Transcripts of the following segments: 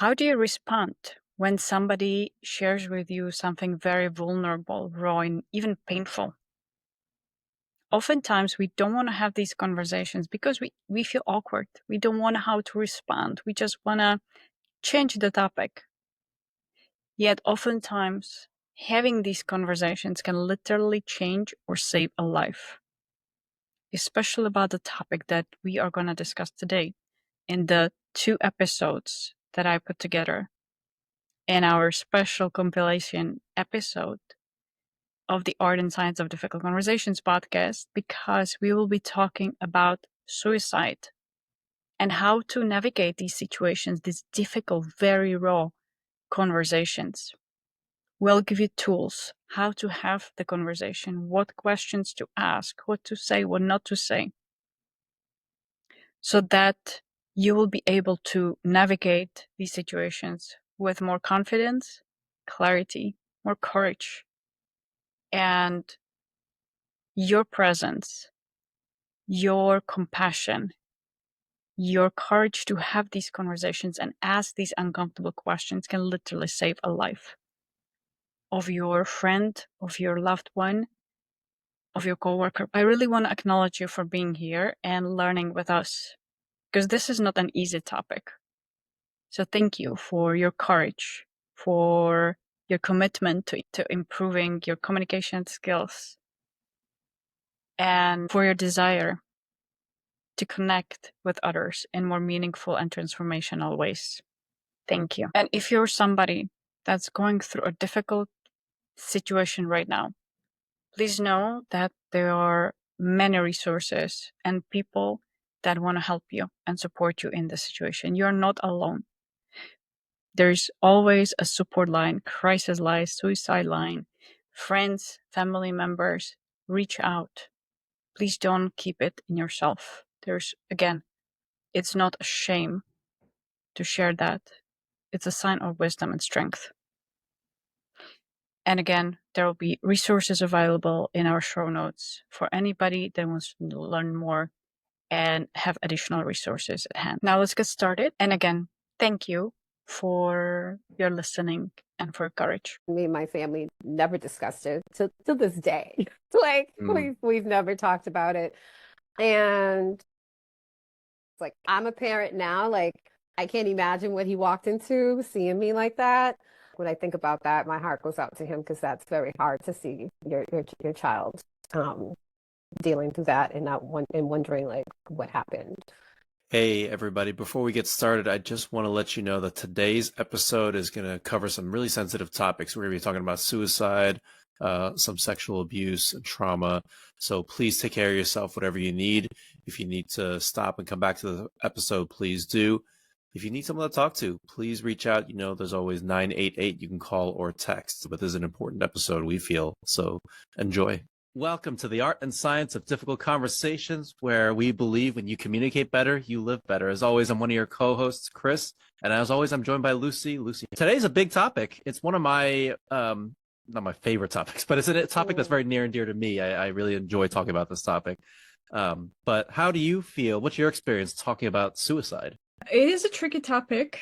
How do you respond when somebody shares with you something very vulnerable, raw, and even painful? Oftentimes, we don't want to have these conversations because we feel awkward. We don't want how to respond. We just want to change the topic. Yet, oftentimes, having these conversations can literally change or save a life, especially about the topic that we are going to discuss today in the 2 episodes that I put together in our special compilation episode of the Art and Science of Difficult Conversations podcast, because we will be talking about suicide and how to navigate these situations, these difficult, very raw conversations. We'll give you tools how to have the conversation, what questions to ask, what to say, what not to say, so that you will be able to navigate these situations with more confidence, clarity, more courage, and your presence, your compassion, your courage to have these conversations and ask these uncomfortable questions can literally save a life of your friend, of your loved one, of your coworker. I really want to acknowledge you for being here and learning with us, because this is not an easy topic. So thank you for your courage, for your commitment to improving your communication skills, and for your desire to connect with others in more meaningful and transformational ways. Thank you. And if you're somebody that's going through a difficult situation right now, please know that there are many resources and people that want to help you and support you in this situation. You're not alone. There's always a support line, crisis line, suicide line, friends, family members. Reach out. Please don't keep it in yourself. Again, it's not a shame to share that. It's a sign of wisdom and strength. And again, there will be resources available in our show notes for anybody that wants to learn more and have additional resources at hand. Now let's get started. And again, thank you for your listening and for courage. Me and my family never discussed it to this day. We've never talked about it. And it's like, I'm a parent now. Like, I can't imagine what he walked into seeing me like that. When I think about that, my heart goes out to him, because that's very hard to see your child dealing through that and wondering like what happened. Hey everybody, before we get started, I just want to let you know that today's episode is going to cover some really sensitive topics. We're going to be talking about suicide, some sexual abuse and trauma. So please take care of yourself, whatever you need. If you need to stop and come back to the episode, please do. If you need someone to talk to, please reach out. You know, there's always 988 you can call or text, but this is an important episode, we feel. So enjoy. Welcome to the Art and Science of Difficult Conversations, where we believe when you communicate better, you live better. As always, I'm one of your co-hosts, Chris, and as always, I'm joined by Lucy. Lucy, today's a big topic. It's one of my, not my favorite topics, but it's a topic that's very near and dear to me. I really enjoy talking about this topic. But how do you feel? What's your experience talking about suicide? It is a tricky topic.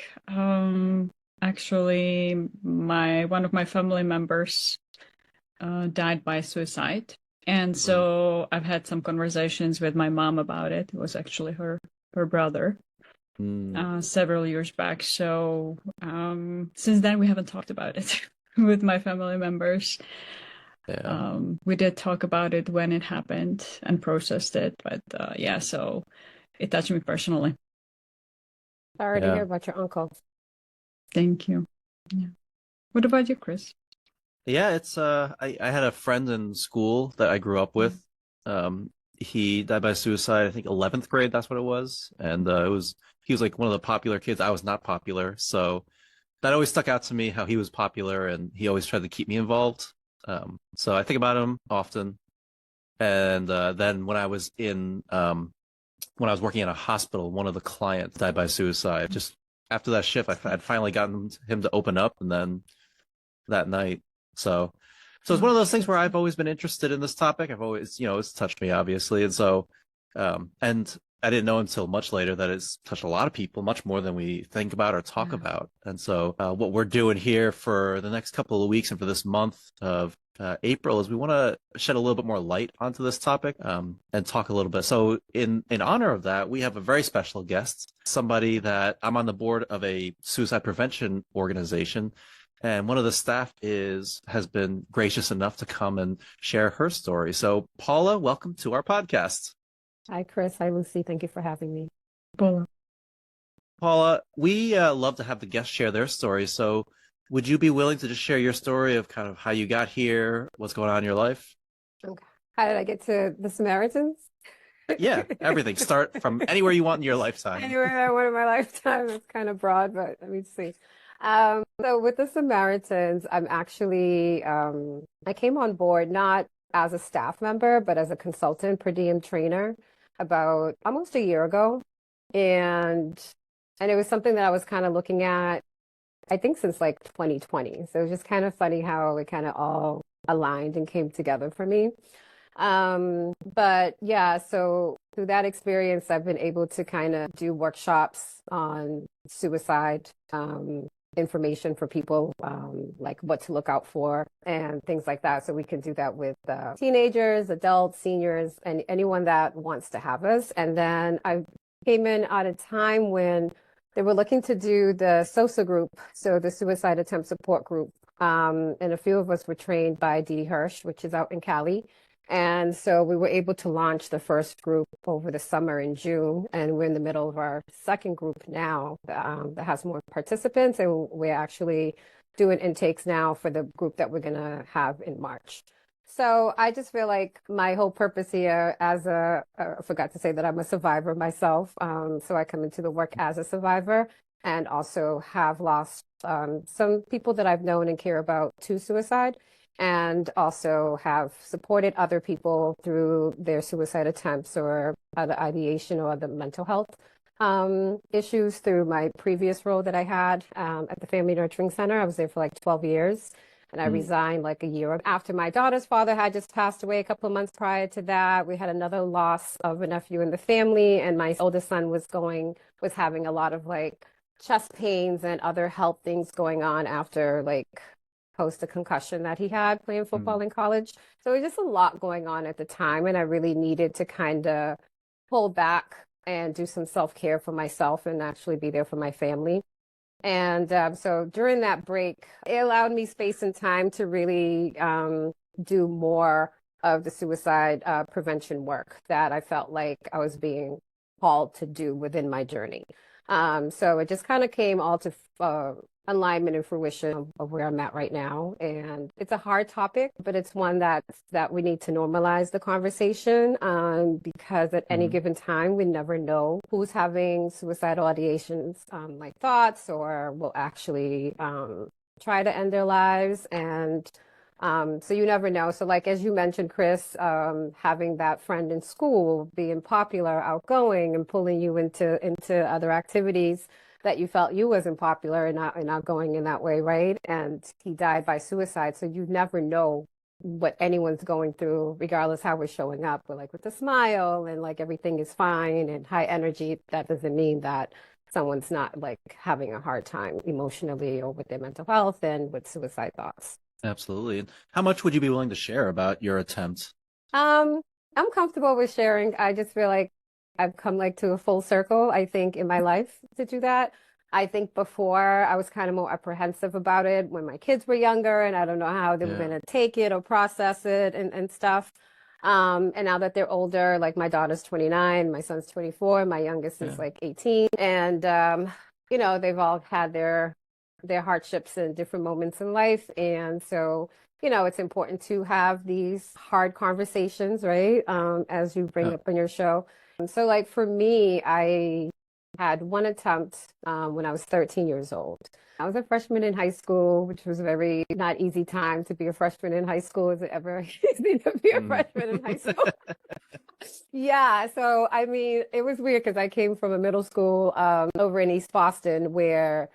Actually, one of my family members died by suicide. And so I've had some conversations with my mom about it. It was actually her brother several years back. So since then, we haven't talked about it with my family members. Yeah. We did talk about it when it happened and processed it. But yeah, so it touched me personally. Sorry to hear about your uncle. Thank you. Yeah. What about you, Chris? Yeah, it's I had a friend in school that I grew up with. He died by suicide, I think 11th grade, that's what it was. And he was like one of the popular kids. I was not popular. So that always stuck out to me, how he was popular and he always tried to keep me involved. So I think about him often. And then when I was working at a hospital, one of the clients died by suicide. Just after that shift, I'd finally gotten him to open up, and then that night. So it's one of those things where I've always been interested in this topic. I've always, it's touched me, obviously. And so, and I didn't know until much later that it's touched a lot of people, much more than we think about or talk Yeah. about. And so, what we're doing here for the next couple of weeks and for this month of April is we want to shed a little bit more light onto this topic, and talk a little bit. So, in honor of that, we have a very special guest, somebody that I'm on the board of a suicide prevention organization. And one of the staff has been gracious enough to come and share her story. So, Paula, welcome to our podcast. Hi, Chris. Hi, Lucy. Thank you for having me. Paula, we love to have the guests share their story. So, would you be willing to just share your story of kind of how you got here, what's going on in your life? Okay. How did I get to the Samaritans? Yeah, everything. Start from anywhere you want in your lifetime. Anywhere I want in my lifetime. It's kind of broad, but let me see. So with the Samaritans, I'm actually, I came on board not as a staff member, but as a consultant per diem trainer about almost a year ago. And it was something that I was kind of looking at, I think since like 2020. So it was just kind of funny how it kind of all aligned and came together for me. But yeah, so through that experience, I've been able to kind of do workshops on suicide, information for people, like what to look out for and things like that. So we can do that with teenagers, adults, seniors, and anyone that wants to have us. And then I came in at a time when they were looking to do the SOSA group, so the Suicide Attempt Support Group. And a few of us were trained by Dee Hirsch, which is out in Cali. And so we were able to launch the first group over the summer in June. And we're in the middle of our second group now that has more participants. And we're actually doing intakes now for the group that we're going to have in March. So I just feel like my whole purpose here I forgot to say that I'm a survivor myself. So I come into the work as a survivor and also have lost some people that I've known and care about to suicide, and also have supported other people through their suicide attempts or other ideation or other mental health issues through my previous role that I had at the Family Nurturing Center. I was there for like 12 years. And I resigned like a year after my daughter's father had just passed away a couple of months prior to that. We had another loss of a nephew in the family, and my oldest son was having a lot of like chest pains and other health things going on after like post a concussion that he had playing football in college. So it was just a lot going on at the time, and I really needed to kind of pull back and do some self-care for myself and actually be there for my family. And so during that break, it allowed me space and time to really do more of the suicide prevention work that I felt like I was being called to do within my journey. So it just kind of came all to alignment and fruition of where I'm at right now. And it's a hard topic, but it's one that we need to normalize the conversation because at any given time, we never know who's having suicidal ideations, like thoughts, or will actually try to end their lives. And so you never know. So like, as you mentioned, Chris, having that friend in school, being popular, outgoing, and pulling you into other activities that you felt you wasn't popular and not going in that way, right? And he died by suicide. So you never know what anyone's going through, regardless how we're showing up. We're like with a smile and like everything is fine and high energy. That doesn't mean that someone's not like having a hard time emotionally or with their mental health and with suicide thoughts. Absolutely. And how much would you be willing to share about your attempt? I'm comfortable with sharing. I just feel like I've come like to a full circle, I think, in my life to do that. I think before I was kind of more apprehensive about it when my kids were younger, and I don't know how they were going to take it or process it and stuff. And now that they're older, like my daughter's 29, my son's 24, my youngest is like 18. And, they've all had their hardships and different moments in life. And so, it's important to have these hard conversations, right? As you bring up in your show. So like for me, I had one attempt when I was 13 years old. I was a freshman in high school, which was a very not easy time to be a freshman in high school. Is it ever easy to be a freshman in high school? Yeah, so I mean, it was weird because I came from a middle school over in East Boston where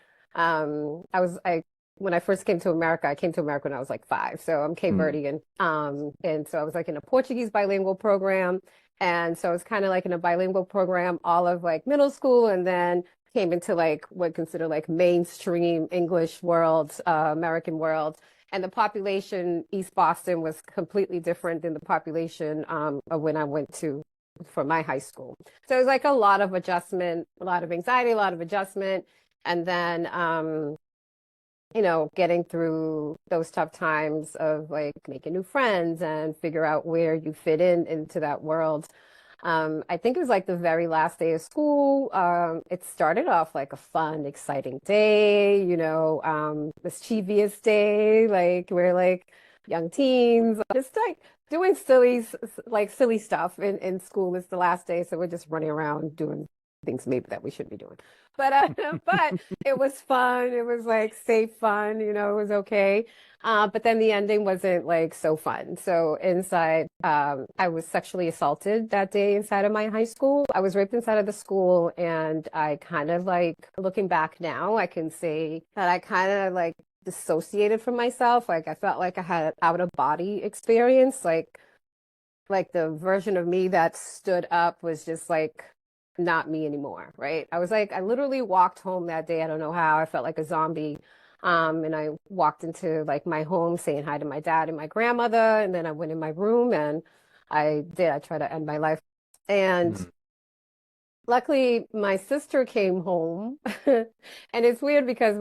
when I first came to America, I came to America when I was like 5. So I'm Cape Verdean. And so I was like in a Portuguese bilingual program. And so it's kind of like in a bilingual program, all of like middle school, and then came into like what consider like mainstream English world, American world. And the population East Boston was completely different than the population of when I went to for my high school. So it was like a lot of adjustment, a lot of anxiety, a lot of adjustment. And then getting through those tough times of like making new friends and figure out where you fit in into that world. I think it was like the very last day of school. It started off like a fun, exciting day, mischievous day, like we're like young teens, just like doing silly stuff in school. It's the last day, so we're just running around doing things maybe that we shouldn't be doing. But it was fun. It was like safe fun, it was okay. But then the ending wasn't like so fun. So inside, I was sexually assaulted that day inside of my high school. I was raped inside of the school, and I kind of like looking back now, I can say that I kind of like dissociated from myself. Like I felt like I had an out of body experience. Like the version of me that stood up was just like not me anymore, right? I literally walked home that day. I don't know how. I felt like a zombie. And I walked into like my home saying hi to my dad and my grandmother. And then I went in my room and I tried to end my life. And luckily my sister came home. And it's weird because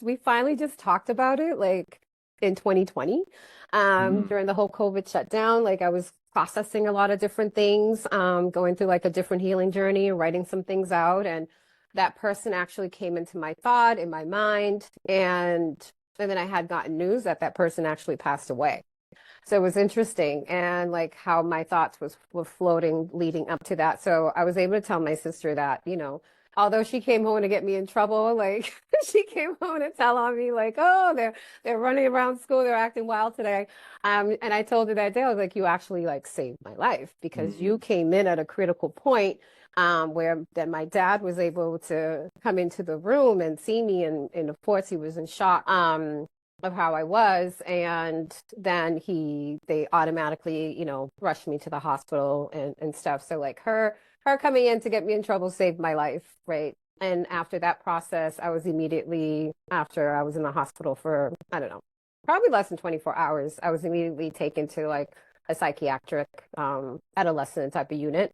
we finally just talked about it like in 2020, during the whole COVID shutdown. Like I was processing a lot of different things, going through like a different healing journey, writing some things out. And that person actually came into my thought, in my mind. And then I had gotten news that that person actually passed away. So it was interesting, and like how my thoughts were floating leading up to that. So I was able to tell my sister that, although she came home to get me in trouble, like she came home to tell on me, like, oh, they're running around school, they're acting wild today. And I told her that day, I was like, you actually like saved my life because you came in at a critical point, where then my dad was able to come into the room and see me, and of course he was in shock. Of how I was, and then they automatically, rushed me to the hospital and stuff. So like her coming in to get me in trouble saved my life, right? And after that process, after I was in the hospital for, I don't know, probably less than 24 hours, I was immediately taken to like a psychiatric adolescent type of unit.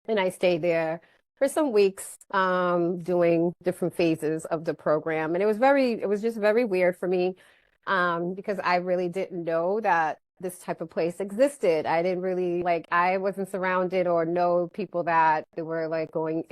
And I stayed there for some weeks, doing different phases of the program. And it was just very weird for me, because I really didn't know that this type of place existed. I didn't really I wasn't surrounded or know people that they were like going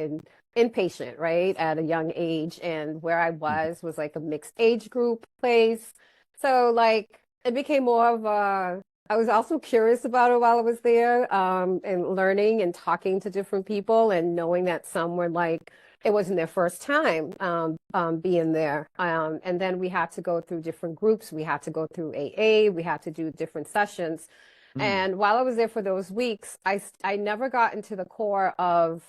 inpatient, right, at a young age. And where I was like a mixed age group place. So like it became more of I was also curious about it while I was there, and learning and talking to different people and knowing that some were like, it wasn't their first time being there. And then we had to go through different groups. We had to go through AA. We had to do different sessions. And while I was there for those weeks, I never got into the core of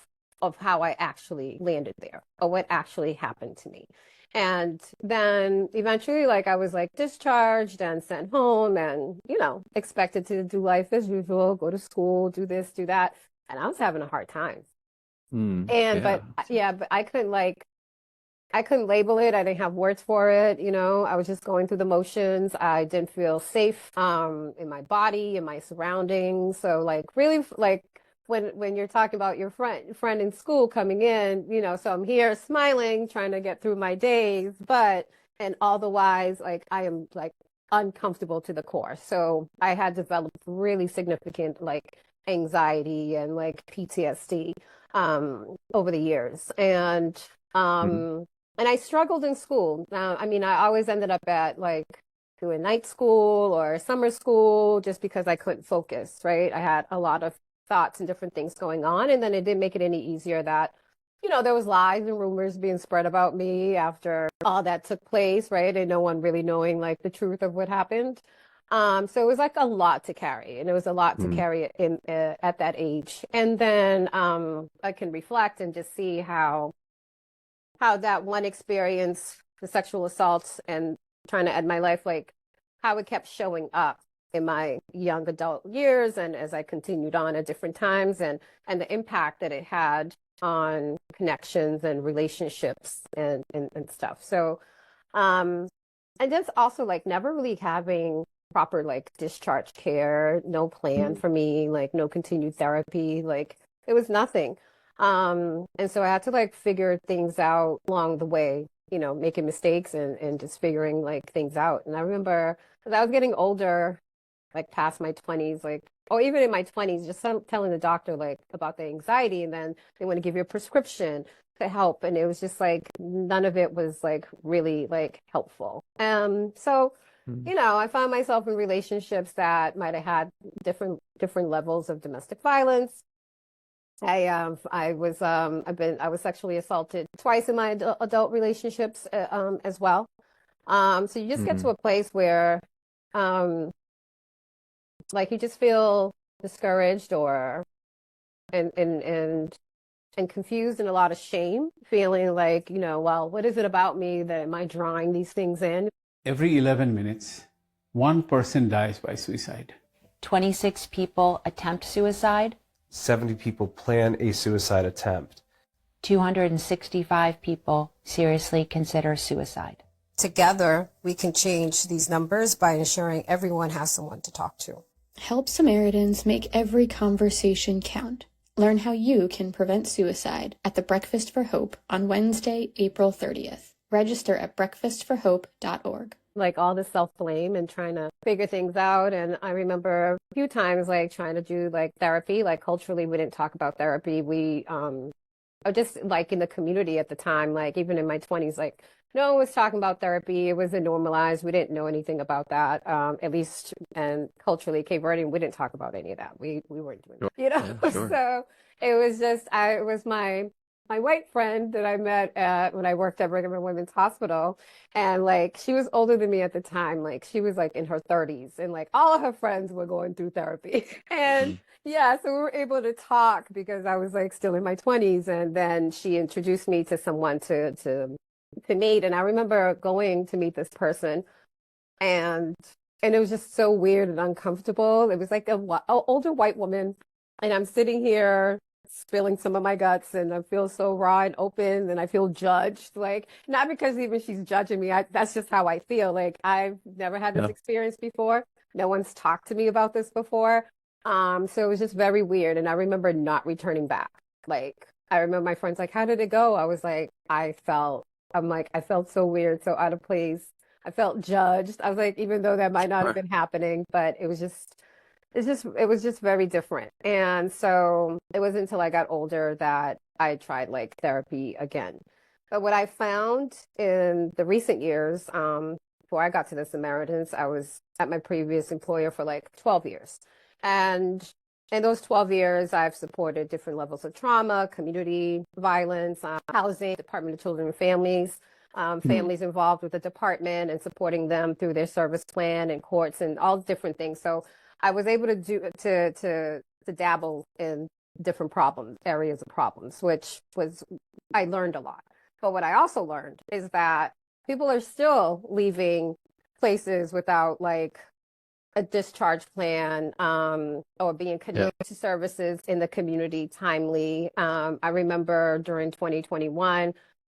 how I actually landed there or what actually happened to me. And then eventually, like I was like discharged and sent home and, expected to do life as usual, go to school, do this, do that. And I was having a hard time. But I couldn't label it. I didn't have words for it. I was just going through the motions. I didn't feel safe, in my body, in my surroundings. So like really like when you're talking about your friend in school coming in, so I'm here smiling, trying to get through my days, and all the wise, like I am like uncomfortable to the core. So I had developed really significant like anxiety and like PTSD over the years. And I struggled in school. I mean, I always ended up at like doing night school or summer school just because I couldn't focus, right? I had a lot of thoughts and different things going on. And then it didn't make it any easier that, there was lies and rumors being spread about me after all that took place, right? And no one really knowing like the truth of what happened. So it was like a lot to carry, and it was a lot to carry in at that age. And then I can reflect and just see how that one experience, the sexual assaults and trying to end my life, like how it kept showing up in my young adult years and as I continued on at different times, and the impact that it had on connections and relationships and stuff. So and just also like never really having proper like discharge care, no plan for me, like no continued therapy, like it was nothing. And so I had to like figure things out along the way, you know, making mistakes and just figuring like things out. And I remember as I was getting older, like past my 20s, like, or even in my 20s, just telling the doctor like about the anxiety, and then they want to give you a prescription to help. And it was just like none of it was like really like helpful. So, you know, I found myself in relationships that might have had different levels of domestic violence. I was sexually assaulted twice in my adult relationships as well. So you just get to a place where like you just feel discouraged or and confused and a lot of shame, feeling like, you know, well, what is it about me that am I drawing these things in? Every 11 minutes, one person dies by suicide. 26 people attempt suicide. 70 people plan a suicide attempt. 265 people seriously consider suicide. Together, we can change these numbers by ensuring everyone has someone to talk to. Help Samaritans make every conversation count. Learn how you can prevent suicide at the Breakfast for Hope on Wednesday, April 30th. Register at breakfastforhope.org. Like all the self-blame and trying to figure things out. And I remember a few times like trying to do like therapy, like culturally we didn't talk about therapy. We or just like in the community at the time, like even in my 20s, like no one was talking about therapy. It wasn't normalized. We didn't know anything about that, at least. And culturally, Cape Verdean, we didn't talk about any of that. We weren't doing that, you know. Yeah, sure. So it was just it was my white friend that I met when I worked at Brigham and Women's Hospital, and like she was older than me at the time. Like she was like in her 30s, and like all of her friends were going through therapy, and. Yeah, so we were able to talk because I was like still in my 20s, and then she introduced me to someone to meet. And I remember going to meet this person, and it was just so weird and uncomfortable. It was like a older white woman, and I'm sitting here spilling some of my guts, and I feel so raw and open, and I feel judged. Like not because even she's judging me. That's just how I feel. Like I've never had this experience before. No one's talked to me about this before. So it was just very weird. And I remember not returning back. Like, I remember my friends like, how did it go? I was like, I felt so weird, so out of place. I felt judged. I was like, even though that might not have been happening, but it was just very different. And so it wasn't until I got older that I tried like therapy again. But what I found in the recent years, before I got to the Samaritans, I was at my previous employer for like 12 years. And in those 12 years, I've supported different levels of trauma, community violence, housing, Department of Children and Families, families involved with the department and supporting them through their service plan and courts and all different things. So I was able to dabble in different areas of problems, which I learned a lot. But what I also learned is that people are still leaving places without like a discharge plan or being connected to services in the community timely. I remember during 2021,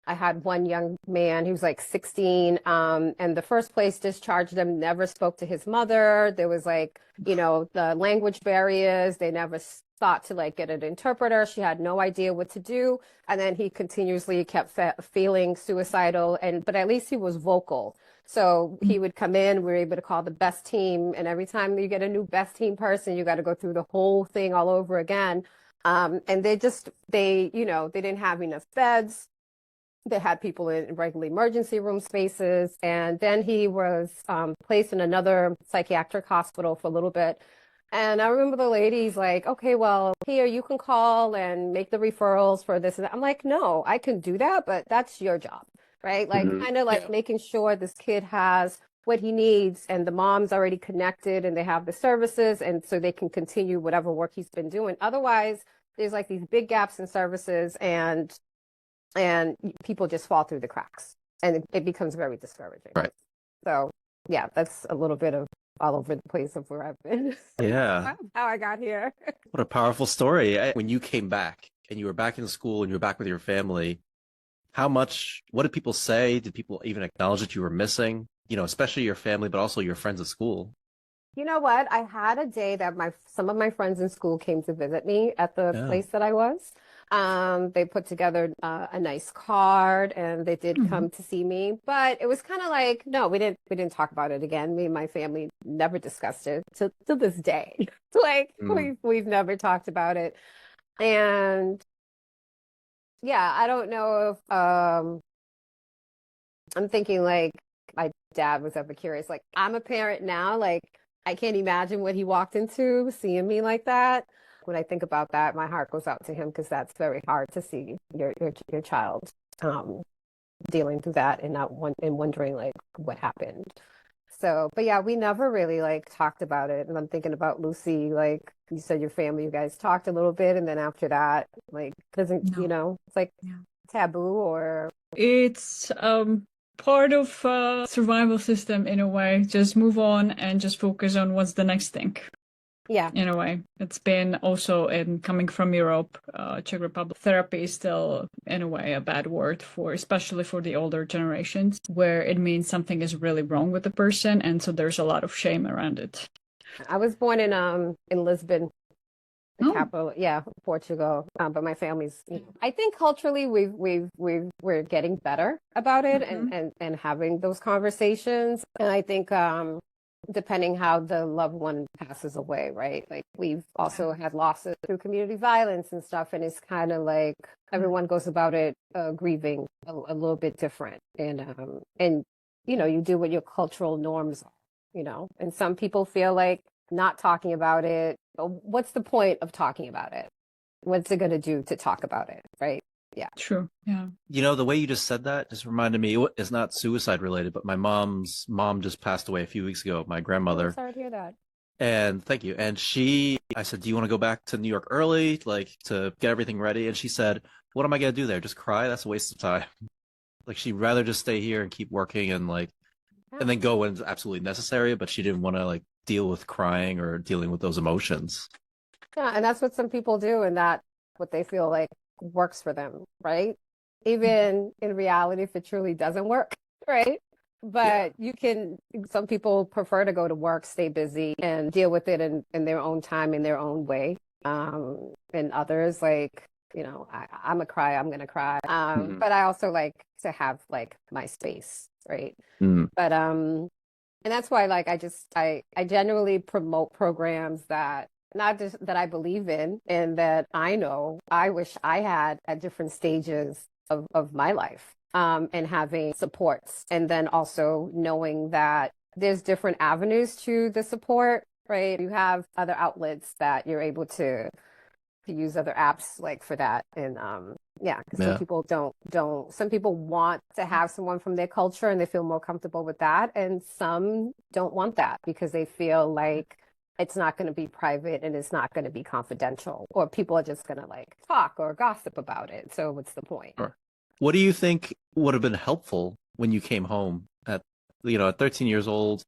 I had one young man, he was like 16, and the first place discharged him, never spoke to his mother. There was like, you know, the language barriers. They never thought to like get an interpreter. She had no idea what to do. And then he continuously kept feeling suicidal, but at least he was vocal. So he would come in, we were able to call the best team. And every time you get a new best team person, you got to go through the whole thing all over again. And they didn't have enough beds. They had people in regular emergency room spaces. And then he was placed in another psychiatric hospital for a little bit. And I remember the lady's like, okay, well, here, you can call and make the referrals for this and that. I'm like, no, I can do that, but that's your job. Right? Like kind of like making sure this kid has what he needs and the mom's already connected and they have the services and so they can continue whatever work he's been doing. Otherwise, there's like these big gaps in services and people just fall through the cracks and it becomes very discouraging. Right. So yeah, that's a little bit of all over the place of where I've been. Yeah. How I got here. What a powerful story. When you came back and you were back in school and you were back with your family, what did people say? Did people even acknowledge that you were missing? Especially your family, but also your friends at school. You know what? I had a day that some of my friends in school came to visit me at the place that I was. They put together a nice card and they did come to see me, but it was kind of like, no, we didn't talk about it again. Me and my family never discussed it to this day. Like we've never talked about it. And yeah, I don't know if I'm thinking like my dad was ever curious. Like I'm a parent now, like I can't imagine what he walked into seeing me like that. When I think about that, my heart goes out to him because that's very hard to see your child dealing through that and wondering like what happened. So, but yeah, we never really like talked about it. And I'm thinking about Lucy, like you said, your family, you guys talked a little bit, and then after that, like doesn't it's like taboo or it's part of survival system in a way. Just move on and just focus on what's the next thing. Yeah. In a way. It's been also coming from Europe, Czech Republic, therapy is still in a way a bad word especially for the older generations, where it means something is really wrong with the person, and so there's a lot of shame around it. I was born in Lisbon, the capital, Portugal. But my family's, I think culturally we're getting better about it and having those conversations. And I think depending how the loved one passes away, right? Like we've also had losses through community violence and stuff, and it's kind of like everyone goes about it grieving a little bit different, and you do what your cultural norms are, and some people feel like not talking about it. What's the point of talking about it? What's it going to do to talk about it, right? Yeah. True. Yeah. The way you just said that just reminded me, it's not suicide related, but my mom's mom just passed away a few weeks ago, my grandmother. I'm sorry to hear that. And thank you. And I said, do you want to go back to New York early, like to get everything ready? And she said, what am I going to do there? Just cry? That's a waste of time. Like she'd rather just stay here and keep working and and then go when it's absolutely necessary. But she didn't want to like deal with crying or dealing with those emotions. Yeah. And that's what some people do. And that's what they feel like works for them, right? Even in reality, if it truly doesn't work, right? But some people prefer to go to work, stay busy, and deal with it in their own time, in their own way. And others like, I'm a cry, I'm gonna cry. But I also like to have like my space, right? But and that's why like I generally promote programs that not just that I believe in and that I know I wish I had at different stages of my life, and having supports, and then also knowing that there's different avenues to the support, right? You have other outlets that you're able to use other apps like for that. And because some people some people want to have someone from their culture and they feel more comfortable with that, and some don't want that because they feel like it's not going to be private and it's not going to be confidential, or people are just going to like talk or gossip about it. So what's the point? Sure. What do you think would have been helpful when you came home at 13 years old?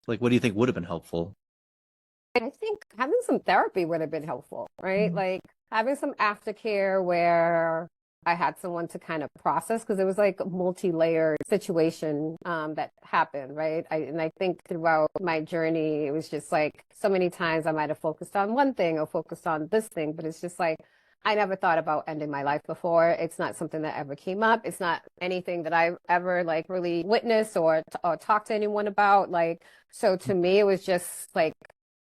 Like, what do you think would have been helpful? I think having some therapy would have been helpful, right? Like having some aftercare where I had someone to kind of process, because it was like a multi-layered situation that happened, right? And I think throughout my journey, it was just like so many times I might have focused on one thing or focused on this thing, but it's just like I never thought about ending my life before. It's not something that ever came up. It's not anything that I've ever like really witnessed or talked to anyone about. Like, so to me, it was just like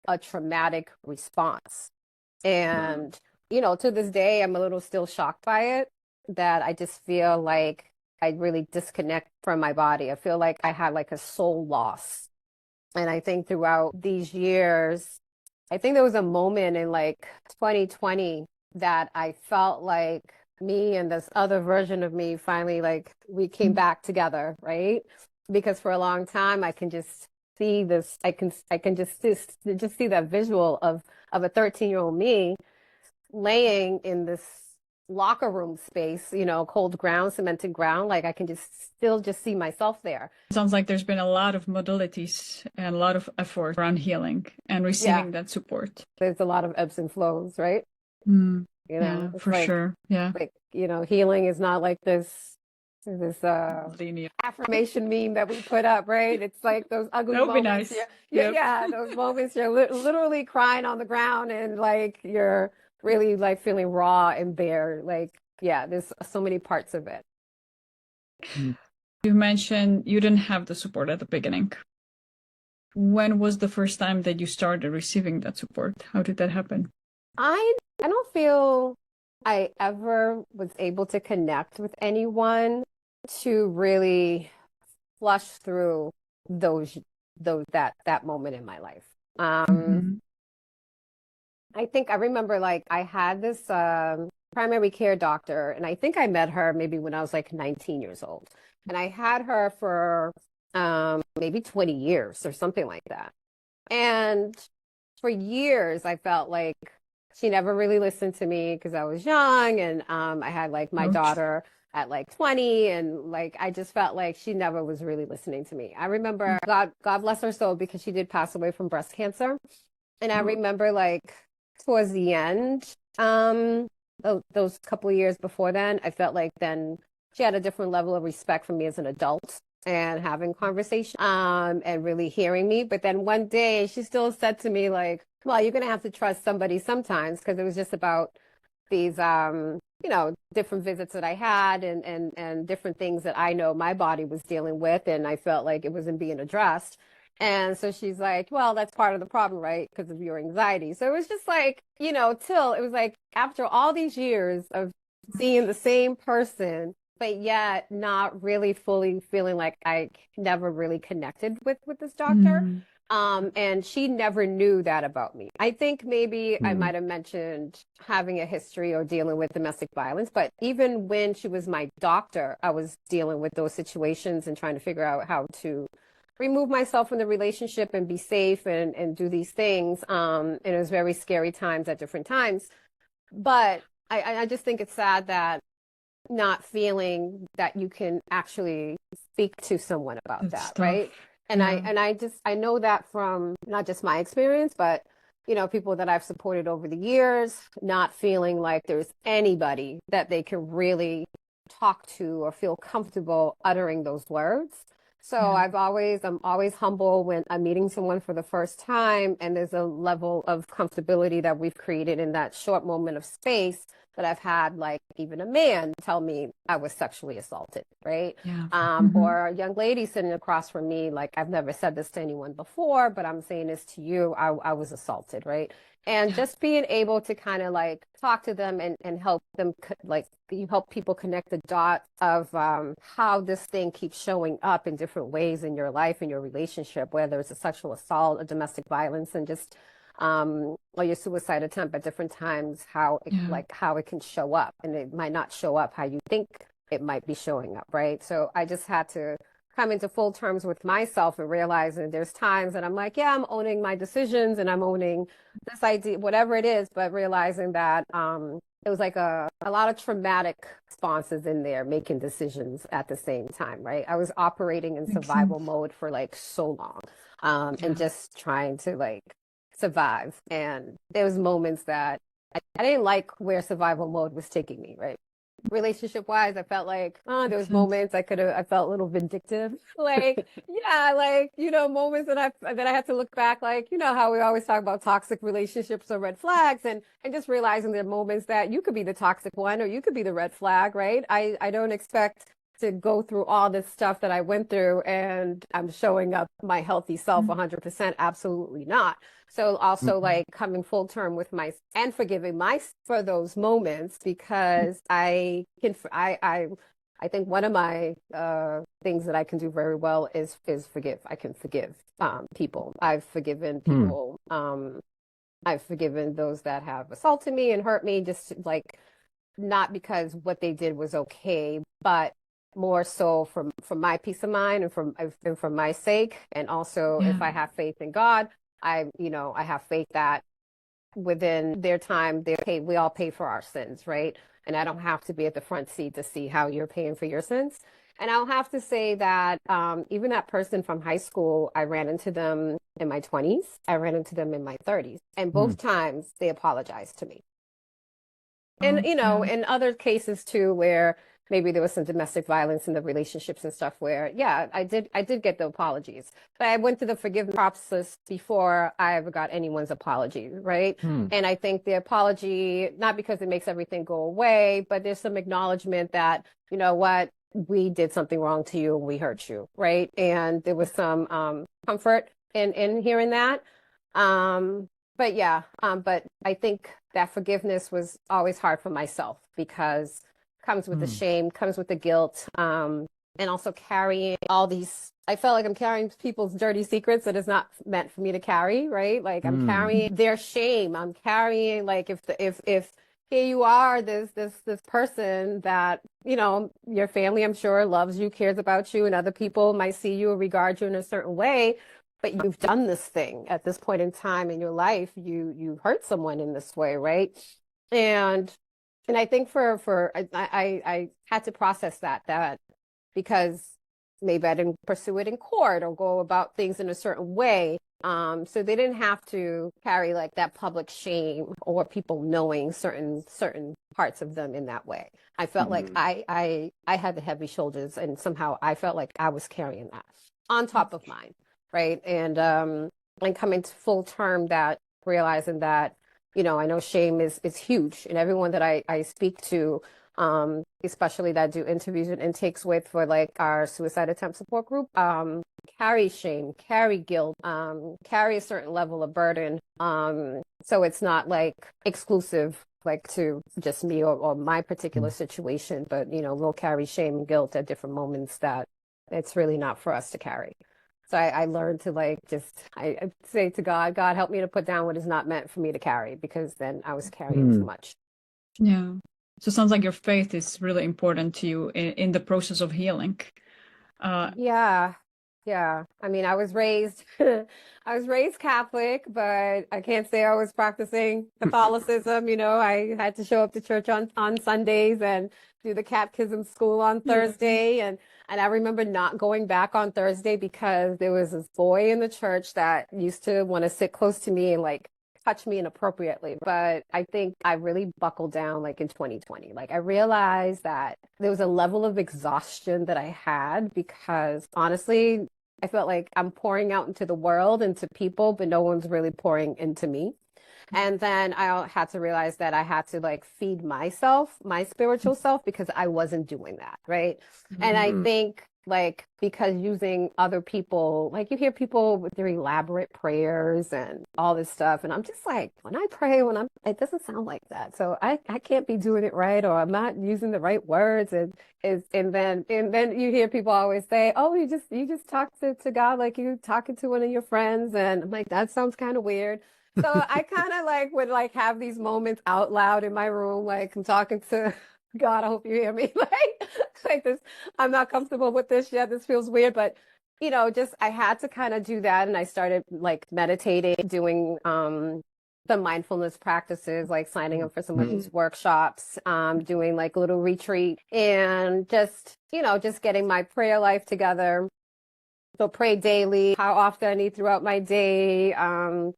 a traumatic response. And, to this day, I'm a little still shocked by it, that I just feel like I really disconnect from my body. I feel like I had like a soul loss. And I think throughout these years, I think there was a moment in like 2020 that I felt like me and this other version of me finally, like we came back together, right? Because for a long time, I can just see this, I can just see that visual of a 13-year-old me laying in this locker room space, cold ground, cemented ground. Like I can still see myself there. It sounds like there's been a lot of modalities and a lot of effort around healing and receiving that support. There's a lot of ebbs and flows, right? Yeah, It's for like, sure. Yeah. like, healing is not like this affirmation meme that we put up, right? It's like those ugly That would be moments. nice. Yeah, those moments you're literally crying on the ground and like you're really like feeling raw and bare. Like, yeah, there's so many parts of it. You mentioned you didn't have the support at the beginning. When was the first time that you started receiving that support? How did that happen? I don't feel I ever was able to connect with anyone to really flush through that moment in my life. I think I remember like I had this primary care doctor, and I think I met her maybe when I was like 19 years old. And I had her for maybe 20 years or something like that. And for years, I felt like she never really listened to me because I was young, and I had like my daughter at like 20, and like I just felt like she never was really listening to me. I remember, God bless her soul, because she did pass away from breast cancer. And I remember like towards the end, those couple of years before then, I felt like then she had a different level of respect for me as an adult and having conversation and really hearing me. But then one day she still said to me like, well, you're going to have to trust somebody sometimes, because it was just about these different visits that I had and different things that I know my body was dealing with, and I felt like it wasn't being addressed. And so she's like, well, that's part of the problem, right? Because of your anxiety. So it was just like, till it was like after all these years of seeing the same person, but yet not really fully feeling like I never really connected with this doctor. And she never knew that about me. I think maybe I might have mentioned having a history or dealing with domestic violence, but even when she was my doctor, I was dealing with those situations and trying to figure out how to remove myself from the relationship and be safe and do these things. And it was very scary times at different times. But I just think it's sad that not feeling that you can actually speak to someone about that, right? And I know that from not just my experience, but people that I've supported over the years, not feeling like there's anybody that they can really talk to or feel comfortable uttering those words. So I'm always humble when I'm meeting someone for the first time, and there's a level of comfortability that we've created in that short moment of space that I've had, like even a man tell me I was sexually assaulted, right? Or a young lady sitting across from me, like, I've never said this to anyone before, but I'm saying this to you, I was assaulted, right? And just being able to kind of like talk to them and help them, like you help people connect the dots of how this thing keeps showing up in different ways in your life, in your relationship, whether it's a sexual assault, a domestic violence, and just or your suicide attempt at different times, how it can show up, and it might not show up how you think it might be showing up, right? So I just had to come into full terms with myself and realizing there's times that I'm like, yeah, I'm owning my decisions and I'm owning this idea, whatever it is, but realizing that it was like a lot of traumatic responses in there, making decisions at the same time, right? I was operating in survival mode for like so long and just trying to like survive. And there was moments that I didn't like where survival mode was taking me, right? Relationship wise, I felt like, there was moments I felt a little vindictive. Like, moments that I had to look back, like, how we always talk about toxic relationships or red flags, and just realizing there are moments that you could be the toxic one or you could be the red flag, right? I don't expect to go through all this stuff that I went through and I'm showing up my healthy self 100%. Absolutely not. So also like coming full term with and forgiving for those moments, because I think one of my things that I can do very well is forgive. I can forgive people. I've forgiven people. I've forgiven those that have assaulted me and hurt me, just like not because what they did was okay, but more so for my peace of mind and for my sake. And also if I have faith in God, I have faith that within their time, we all pay for our sins, right? and I don't have to be at the front seat to see how you're paying for your sins. And I'll have to say that even that person from high school, I ran into them in my 20s. I ran into them in my 30s. And both times they apologized to me. And, you know, in other cases too, where maybe there was some domestic violence in the relationships and stuff where, yeah, I did get the apologies, but I went through the forgiveness process before I ever got anyone's apology, right? And I think the apology, not because it makes everything go away, but there's some acknowledgement that, you know what, we did something wrong to you and we hurt you, right? And there was some comfort in hearing that. But yeah, but I think that forgiveness was always hard for myself because it comes with the shame, comes with the guilt, and also carrying all these. I felt like I'm carrying people's dirty secrets that is not meant for me to carry, right? Like I'm carrying their shame. I'm carrying like if here you are, this person that, you know, your family, I'm sure, loves you, cares about you, and other people might see you or regard you in a certain way. But you've done this thing at this point in time in your life. You hurt someone in this way, right? And I think I had to process that because maybe I didn't pursue it in court or go about things in a certain way. So they didn't have to carry like that public shame or people knowing certain parts of them in that way. I felt like I had the heavy shoulders, and somehow I felt like I was carrying that on top of mine. Right. And coming to full term that realizing that, you know, I know shame is huge. And everyone that I speak to, especially that do interviews and intakes with for like our suicide attempt support group, carry shame, carry guilt, carry a certain level of burden. So it's not like exclusive like to just me or my particular situation, but, you know, we'll carry shame and guilt at different moments that it's really not for us to carry. So I learned to like I say to God, help me to put down what is not meant for me to carry, because then I was carrying too much. Yeah. So it sounds like your faith is really important to you in the process of healing. Yeah. I mean, I was raised Catholic, but I can't say I was practicing Catholicism. You know, I had to show up to church on Sundays and do the catechism school on Thursday. And I remember not going back on Thursday because there was this boy in the church that used to want to sit close to me and like touch me inappropriately. But I think I really buckled down like in 2020. Like I realized that there was a level of exhaustion that I had because honestly, I felt like I'm pouring out into the world, into people, but no one's really pouring into me. And then I had to realize that I had to like feed myself, my spiritual self, because I wasn't doing that, right? And I think like because using other people, like you hear people with their elaborate prayers and all this stuff, and I'm just like, when I pray, it doesn't sound like that. So I can't be doing it right, or I'm not using the right words, and then you hear people always say, oh, you just talk to God like you talking to one of your friends, and I'm like, that sounds kind of weird. So I kind of like would like have these moments out loud in my room, like I'm talking to God, I hope you hear me. Like this, I'm not comfortable with this yet. This feels weird, but you know, just I had to kind of do that, and I started like meditating, doing some mindfulness practices, like signing up for some of these workshops, doing like a little retreat, and just getting my prayer life together. So pray daily, how often I need throughout my day. I'm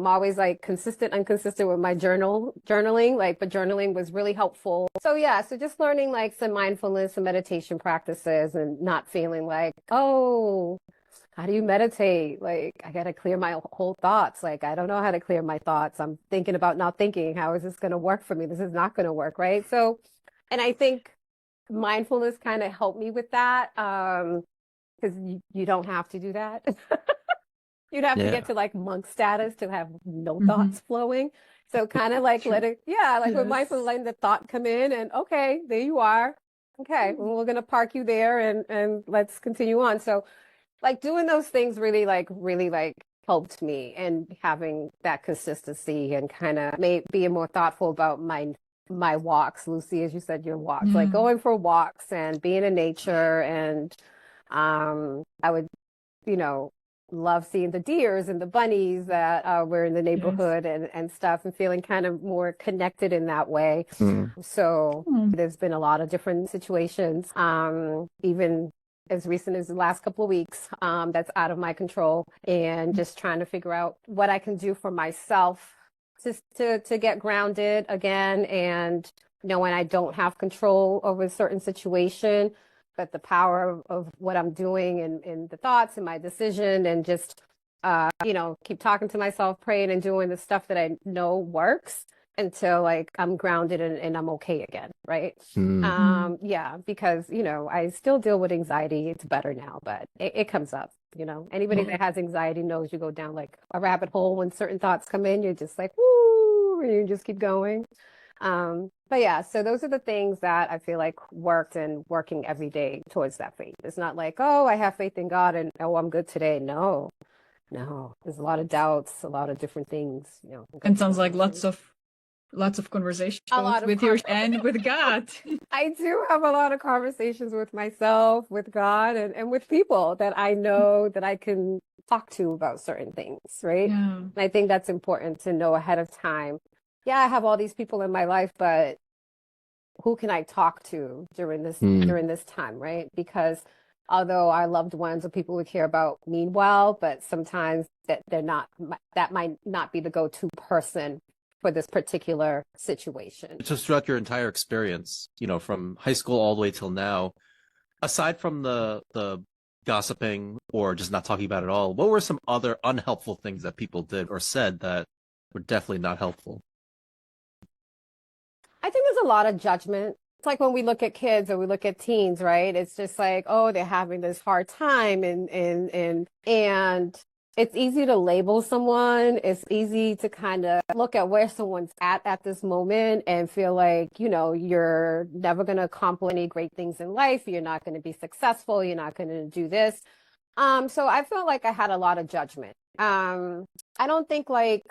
always like inconsistent with my journaling, like, but journaling was really helpful. So yeah, so just learning like some mindfulness and meditation practices and not feeling like, oh, how do you meditate? Like, I got to clear my whole thoughts. Like, I don't know how to clear my thoughts. I'm thinking about not thinking. How is this going to work for me? This is not going to work, right? So, and I think mindfulness kind of helped me with that, because you don't have to do that. You'd have to get to like monk status to have no thoughts flowing. So kind of like let it, with mindfulness, letting the thought come in and okay, there you are. Okay, well, we're going to park you there and let's continue on. So like doing those things really helped me, and having that consistency and kind of being more thoughtful about my walks, Lucy, as you said, your walks, like going for walks and being in nature. And I would, love seeing the deers and the bunnies that were in the neighborhood and stuff, and feeling kind of more connected in that way. So there's been a lot of different situations, even as recent as the last couple of weeks, that's out of my control, and just trying to figure out what I can do for myself just to get grounded again, and knowing I don't have control over a certain situation, but the power of what I'm doing and the thoughts and my decision, and just, keep talking to myself, praying and doing the stuff that I know works until like I'm grounded and I'm okay again. Right. Yeah, because, I still deal with anxiety. It's better now, but it comes up, anybody that has anxiety knows you go down like a rabbit hole when certain thoughts come in, you're just like, woo, and you just keep going. But yeah, so those are the things that I feel like worked, and working every day towards that faith. It's not like, oh, I have faith in God and oh, I'm good today. No, there's a lot of doubts, a lot of different things, And sounds like lots of conversations with your and with God. I do have a lot of conversations with myself, with God, and with people that I know that I can talk to about certain things, right? Yeah. And I think that's important to know ahead of time. Yeah, I have all these people in my life, but who can I talk to during this time, right? Because although our loved ones or people we care about mean well, but sometimes that might not be the go-to person for this particular situation. Just throughout your entire experience, from high school all the way till now, aside from the gossiping or just not talking about it at all, what were some other unhelpful things that people did or said that were definitely not helpful? I think there's a lot of judgment. It's like when we look at kids or we look at teens, right? It's just like, oh, they're having this hard time, and it's easy to label someone. It's easy to kind of look at where someone's at this moment and feel like, you're never going to accomplish any great things in life. You're not going to be successful. You're not going to do this. So I felt like I had a lot of judgment. I don't think like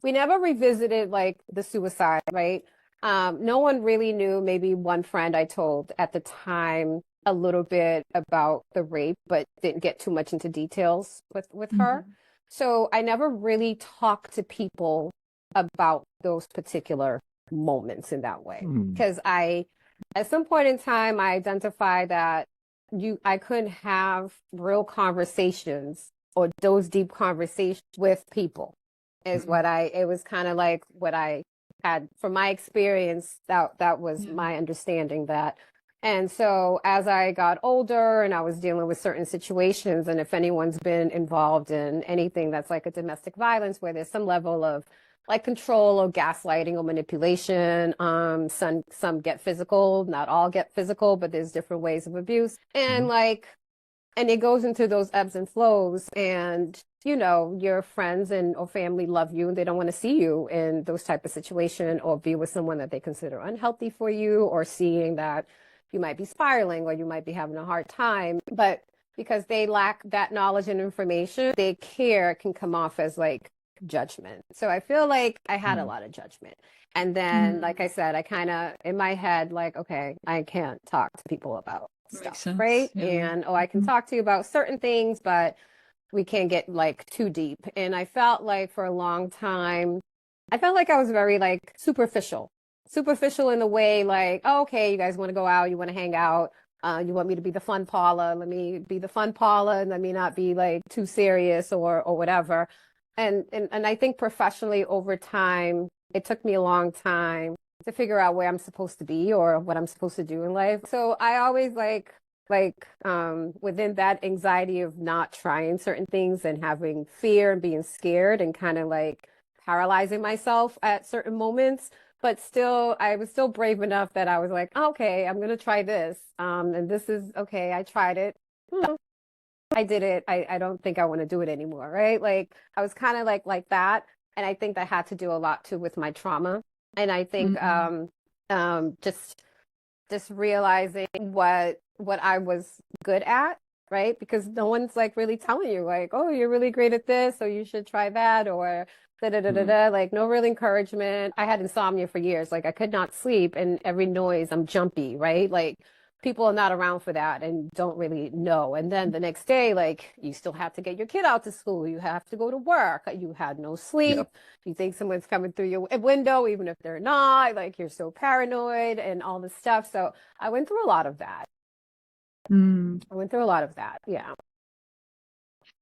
we never revisited like the suicide, right? No one really knew. Maybe one friend I told at the time a little bit about the rape, but didn't get too much into details with her. So I never really talked to people about those particular moments in that way. Because at some point in time, I identified that I couldn't have real conversations or those deep conversations with people. It was kind of like what I had from my experience, that was my understanding that. And so as I got older and I was dealing with certain situations, and if anyone's been involved in anything that's like a domestic violence where there's some level of like control or gaslighting or manipulation, some get physical, not all get physical, but there's different ways of abuse. And and it goes into those ebbs and flows, and your friends or family love you and they don't want to see you in those type of situation or be with someone that they consider unhealthy for you, or seeing that you might be spiraling or you might be having a hard time. But because they lack that knowledge and information, they can come off as like judgment. So I feel like I had a lot of judgment. And then, like I said, I kind of, in my head, like, okay, I can't talk to people about stuff, right? Yeah. And, I can talk to you about certain things, but we can't get like too deep. And I felt like for a long time, I felt like I was very like superficial in the way like, oh, okay, you guys want to go out, you want to hang out. You want me to be the fun Paula, let me be the fun Paula, and let me not be like too serious or whatever. And I think professionally over time, it took me a long time to figure out where I'm supposed to be or what I'm supposed to do in life. So I always within that anxiety of not trying certain things and having fear and being scared and kind of like paralyzing myself at certain moments. But still, I was still brave enough that I was like, okay, I'm going to try this. And this is okay. I tried it. I did it. I don't think I want to do it anymore. Right. Like I was kind of like that. And I think that had to do a lot too with my trauma. And I think, just realizing what I was good at, right? Because no one's like really telling you like, oh, you're really great at this, so you should try that, or like no real encouragement. I had insomnia for years. Like I could not sleep, and every noise I'm jumpy, right? Like people are not around for that and don't really know. And then the next day, like, you still have to get your kid out to school. You have to go to work. You had no sleep. Yep. You think someone's coming through your window, even if they're not. Like, you're so paranoid and all this stuff. So I went through a lot of that. Yeah.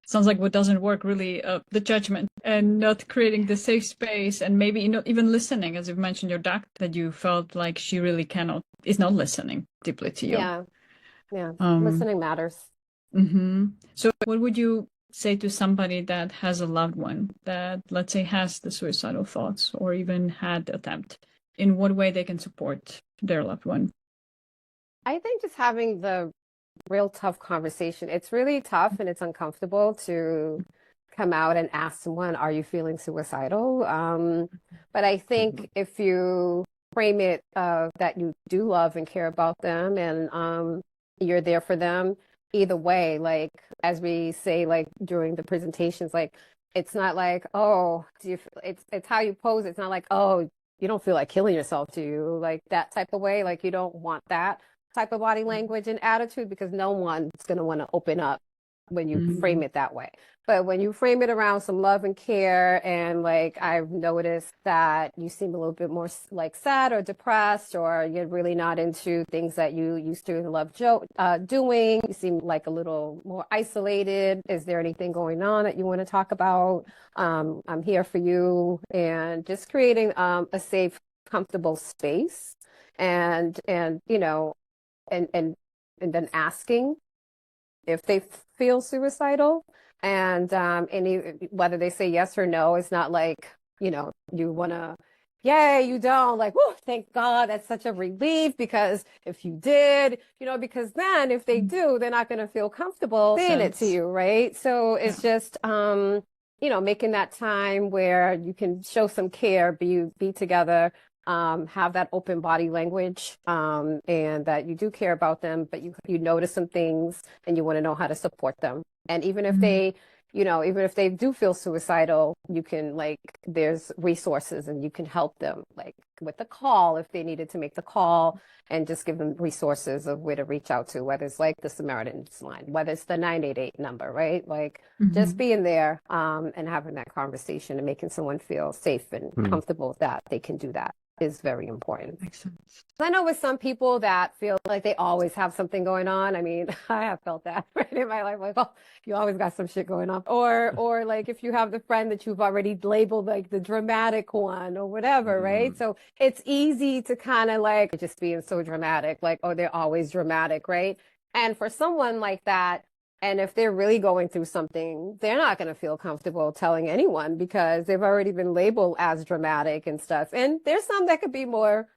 Sounds like what doesn't work really, the judgment and not creating the safe space, and maybe not even listening, as you've mentioned your doctor, that you felt like she really is not listening deeply to you. Yeah. Listening matters. So what would you say to somebody that has a loved one that, let's say, has the suicidal thoughts or even had the attempt? In what way they can support their loved one? I think just having the real tough conversation. It's really tough and it's uncomfortable to come out and ask someone, are you feeling suicidal? But I think if you frame it that you do love and care about them and you're there for them, either way, like as we say, like during the presentations, like it's not like, oh, it's how you pose. It's not like, oh, you don't feel like killing yourself, do you? Like that type of way. Like you don't want that type of body language and attitude, because no one's going to want to open up when you frame it that way. But when you frame it around some love and care, and like I've noticed that you seem a little bit more like sad or depressed, or you're really not into things that you used to love doing. You seem like a little more isolated. Is there anything going on that you want to talk about? I'm here for you. And just creating a safe, comfortable space, and you know, and then asking if they feel suicidal, and whether they say yes or no. It's not like, you know, you want to, yay, you don't, like, whoa, thank God, that's such a relief, because if you did, you know, because then if they do, they're not going to feel comfortable saying it to you, right? So it's just, you know, making that time where you can show some care, be together, have that open body language, and that you do care about them, but you notice some things and you want to know how to support them. And even if they, you know, even if they do feel suicidal, you can, like, there's resources and you can help them, like with the call, if they needed to make the call, and just give them resources of where to reach out to, whether it's like the Samaritan's line, whether it's the 988 number, right? Like just being there, and having that conversation and making someone feel safe and comfortable that they can do that is very important. Makes sense. I know with some people that feel like they always have something going on. I mean, I have felt that right in my life, like, oh, you always got some shit going on. Or like if you have the friend that you've already labeled like the dramatic one or whatever, right? So it's easy to kind of like just being so dramatic, like, oh, they're always dramatic, right? And for someone like that, and if they're really going through something, they're not going to feel comfortable telling anyone, because they've already been labeled as dramatic and stuff. And there's some that could be more,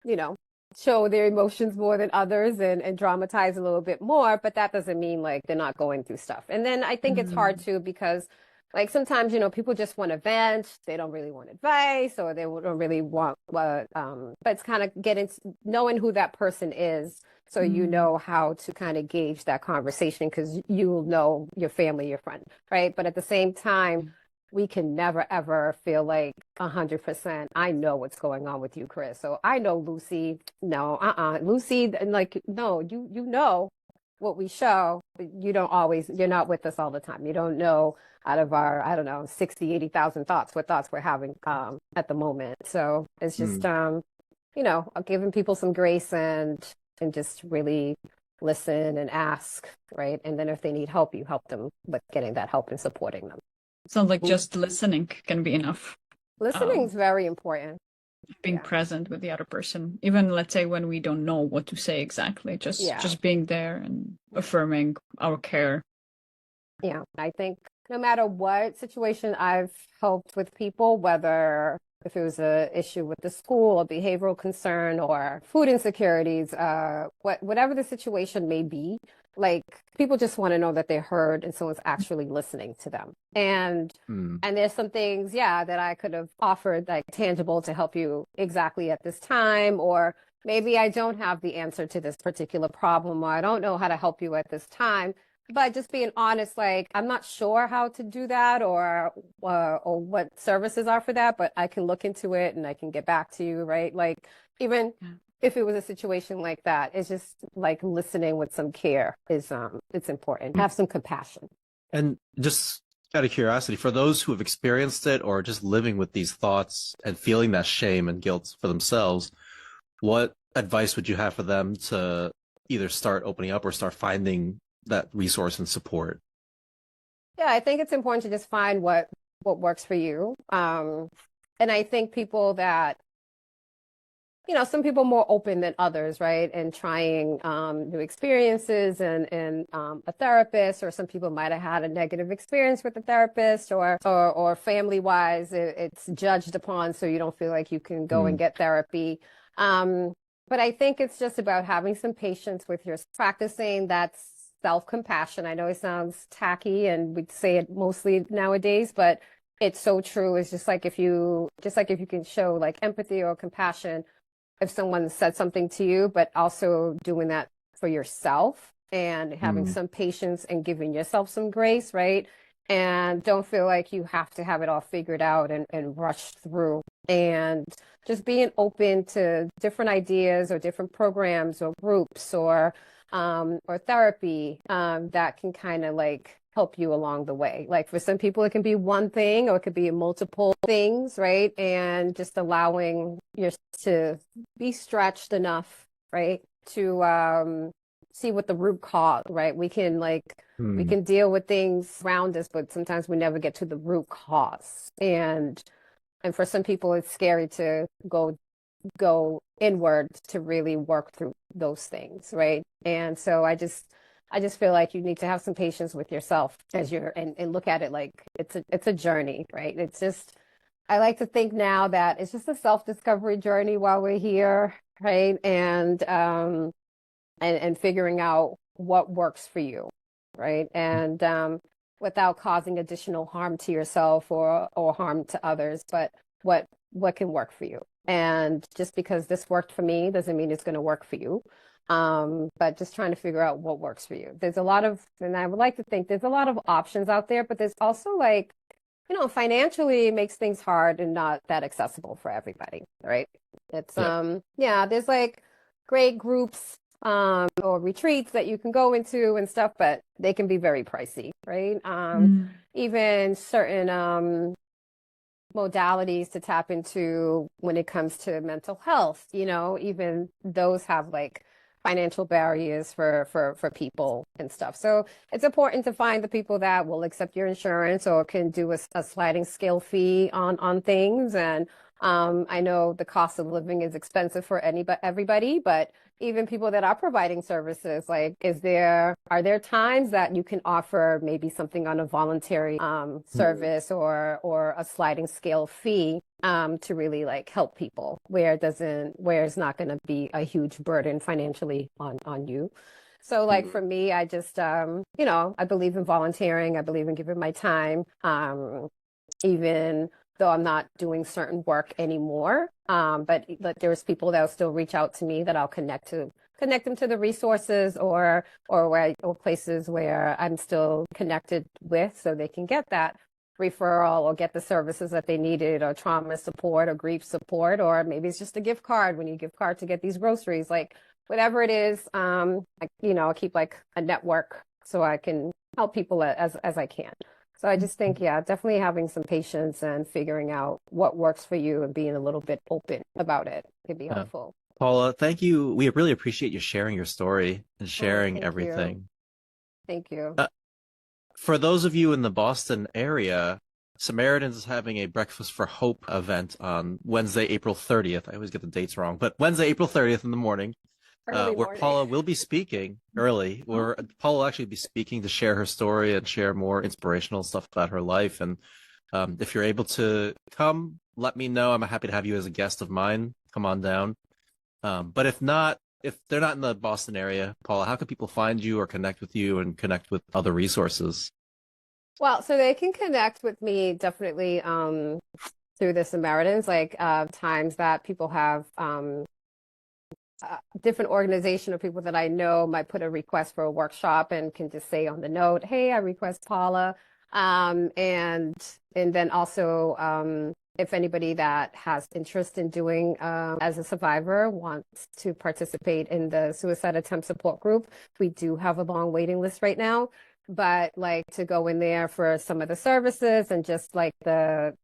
you know, show their emotions more than others and dramatize a little bit more. But that doesn't mean like they're not going through stuff. And then I think it's hard too, because like sometimes, you know, people just want to vent. They don't really want advice, or they don't really want but it's kind of knowing who that person is. So you know how to kind of gauge that conversation, because you'll know your family, your friend, right? But at the same time, we can never, ever feel like 100%. I know what's going on with you, Chris. So I know Lucy. No, Lucy, and like, no, you know what we show, but you're not with us all the time. You don't know out of our, I don't know, 60, 80,000 thoughts, what thoughts we're having at the moment. So it's just, you know, giving people some grace and just really listen and ask, right? And then if they need help, you help them with getting that help and supporting them. Sounds like just listening can be enough. Listening is very important. Being present with the other person, even let's say when we don't know what to say exactly, just being there and affirming our care. Yeah, I think no matter what situation I've helped with people, whether if it was an issue with the school, a behavioral concern, or food insecurities, whatever the situation may be, like people just want to know that they're heard and someone's actually listening to them. And there's some things, that I could have offered, like tangible, to help you exactly at this time, or maybe I don't have the answer to this particular problem, or I don't know how to help you at this time. But just being honest, like, I'm not sure how to do that, or what services are for that, but I can look into it and I can get back to you, right? Like, even if it was a situation like that, it's just like listening with some care is it's important. Have some compassion. And just out of curiosity, for those who have experienced it or just living with these thoughts and feeling that shame and guilt for themselves, what advice would you have for them to either start opening up or start finding that resource and support? Yeah, I think it's important to just find what works for you. And I think people that, some people are more open than others, right? And trying new experiences and a therapist, or some people might have had a negative experience with a therapist, or family-wise, it's judged upon, so you don't feel like you can go and get therapy. But I think it's just about having some patience with your practicing that self-compassion. I know it sounds tacky and we'd say it mostly nowadays, but it's so true. It's just like if you can show like empathy or compassion if someone said something to you, but also doing that for yourself and having some patience and giving yourself some grace, right? And don't feel like you have to have it all figured out and rush through. And just being open to different ideas or different programs or groups or therapy that can kind of like help you along the way. Like for some people, it can be one thing or it could be multiple things, right? And just allowing yourself to be stretched enough, right? To see what the root cause, right? We can we can deal with things around us, but sometimes we never get to the root cause. And for some people, it's scary to go inward to really work through those things, right? And so I just feel like you need to have some patience with yourself as and look at it like it's a journey, right? It's just, I like to think now that it's just a self-discovery journey while we're here, right? And figuring out what works for you, right? And without causing additional harm to yourself or harm to others, but what can work for you. And just because this worked for me doesn't mean it's going to work for you. But just trying to figure out what works for you. There's a lot of, and I would like to think there's a lot of options out there, but there's also like, financially it makes things hard and not that accessible for everybody, right? It's, there's like great groups, or retreats that you can go into and stuff, but they can be very pricey, right? Even certain, modalities to tap into when it comes to mental health, even those have like financial barriers for people and stuff. So it's important to find the people that will accept your insurance or can do a sliding scale fee on things. And I know the cost of living is expensive for everybody, but even people that are providing services, like, are there times that you can offer maybe something on a voluntary service or a sliding scale fee to really like help people where it's not going to be a huge burden financially on you. So like for me, I just I believe in volunteering. I believe in giving my time, even though I'm not doing certain work anymore. But there's people that will still reach out to me that I'll connect them to the resources or places where I'm still connected with, so they can get that referral or get the services that they needed, or trauma support or grief support, or maybe it's just a gift card when you gift card to get these groceries, like whatever it is. I'll keep like a network so I can help people as I can. So I just think, definitely having some patience and figuring out what works for you and being a little bit open about it could be helpful. Paula, thank you. We really appreciate you sharing your story and sharing everything. Thank you. For those of you in the Boston area, Samaritans is having a Breakfast for Hope event on Wednesday, April 30th. I always get the dates wrong, but Wednesday, April 30th in the morning. Where Paula will be speaking early, where Paula will actually be speaking to share her story and share more inspirational stuff about her life. And if you're able to come, let me know. I'm happy to have you as a guest of mine. Come on down. But if they're not in the Boston area, Paula, how can people find you or connect with you and connect with other resources? Well, so they can connect with me definitely through the Samaritans, like times that people have different organization of people that I know might put a request for a workshop and can just say on the note, hey, I request Paula. And then also if anybody that has interest in doing as a survivor wants to participate in the suicide attempt support group, we do have a long waiting list right now. But like to go in there for some of the services and just like the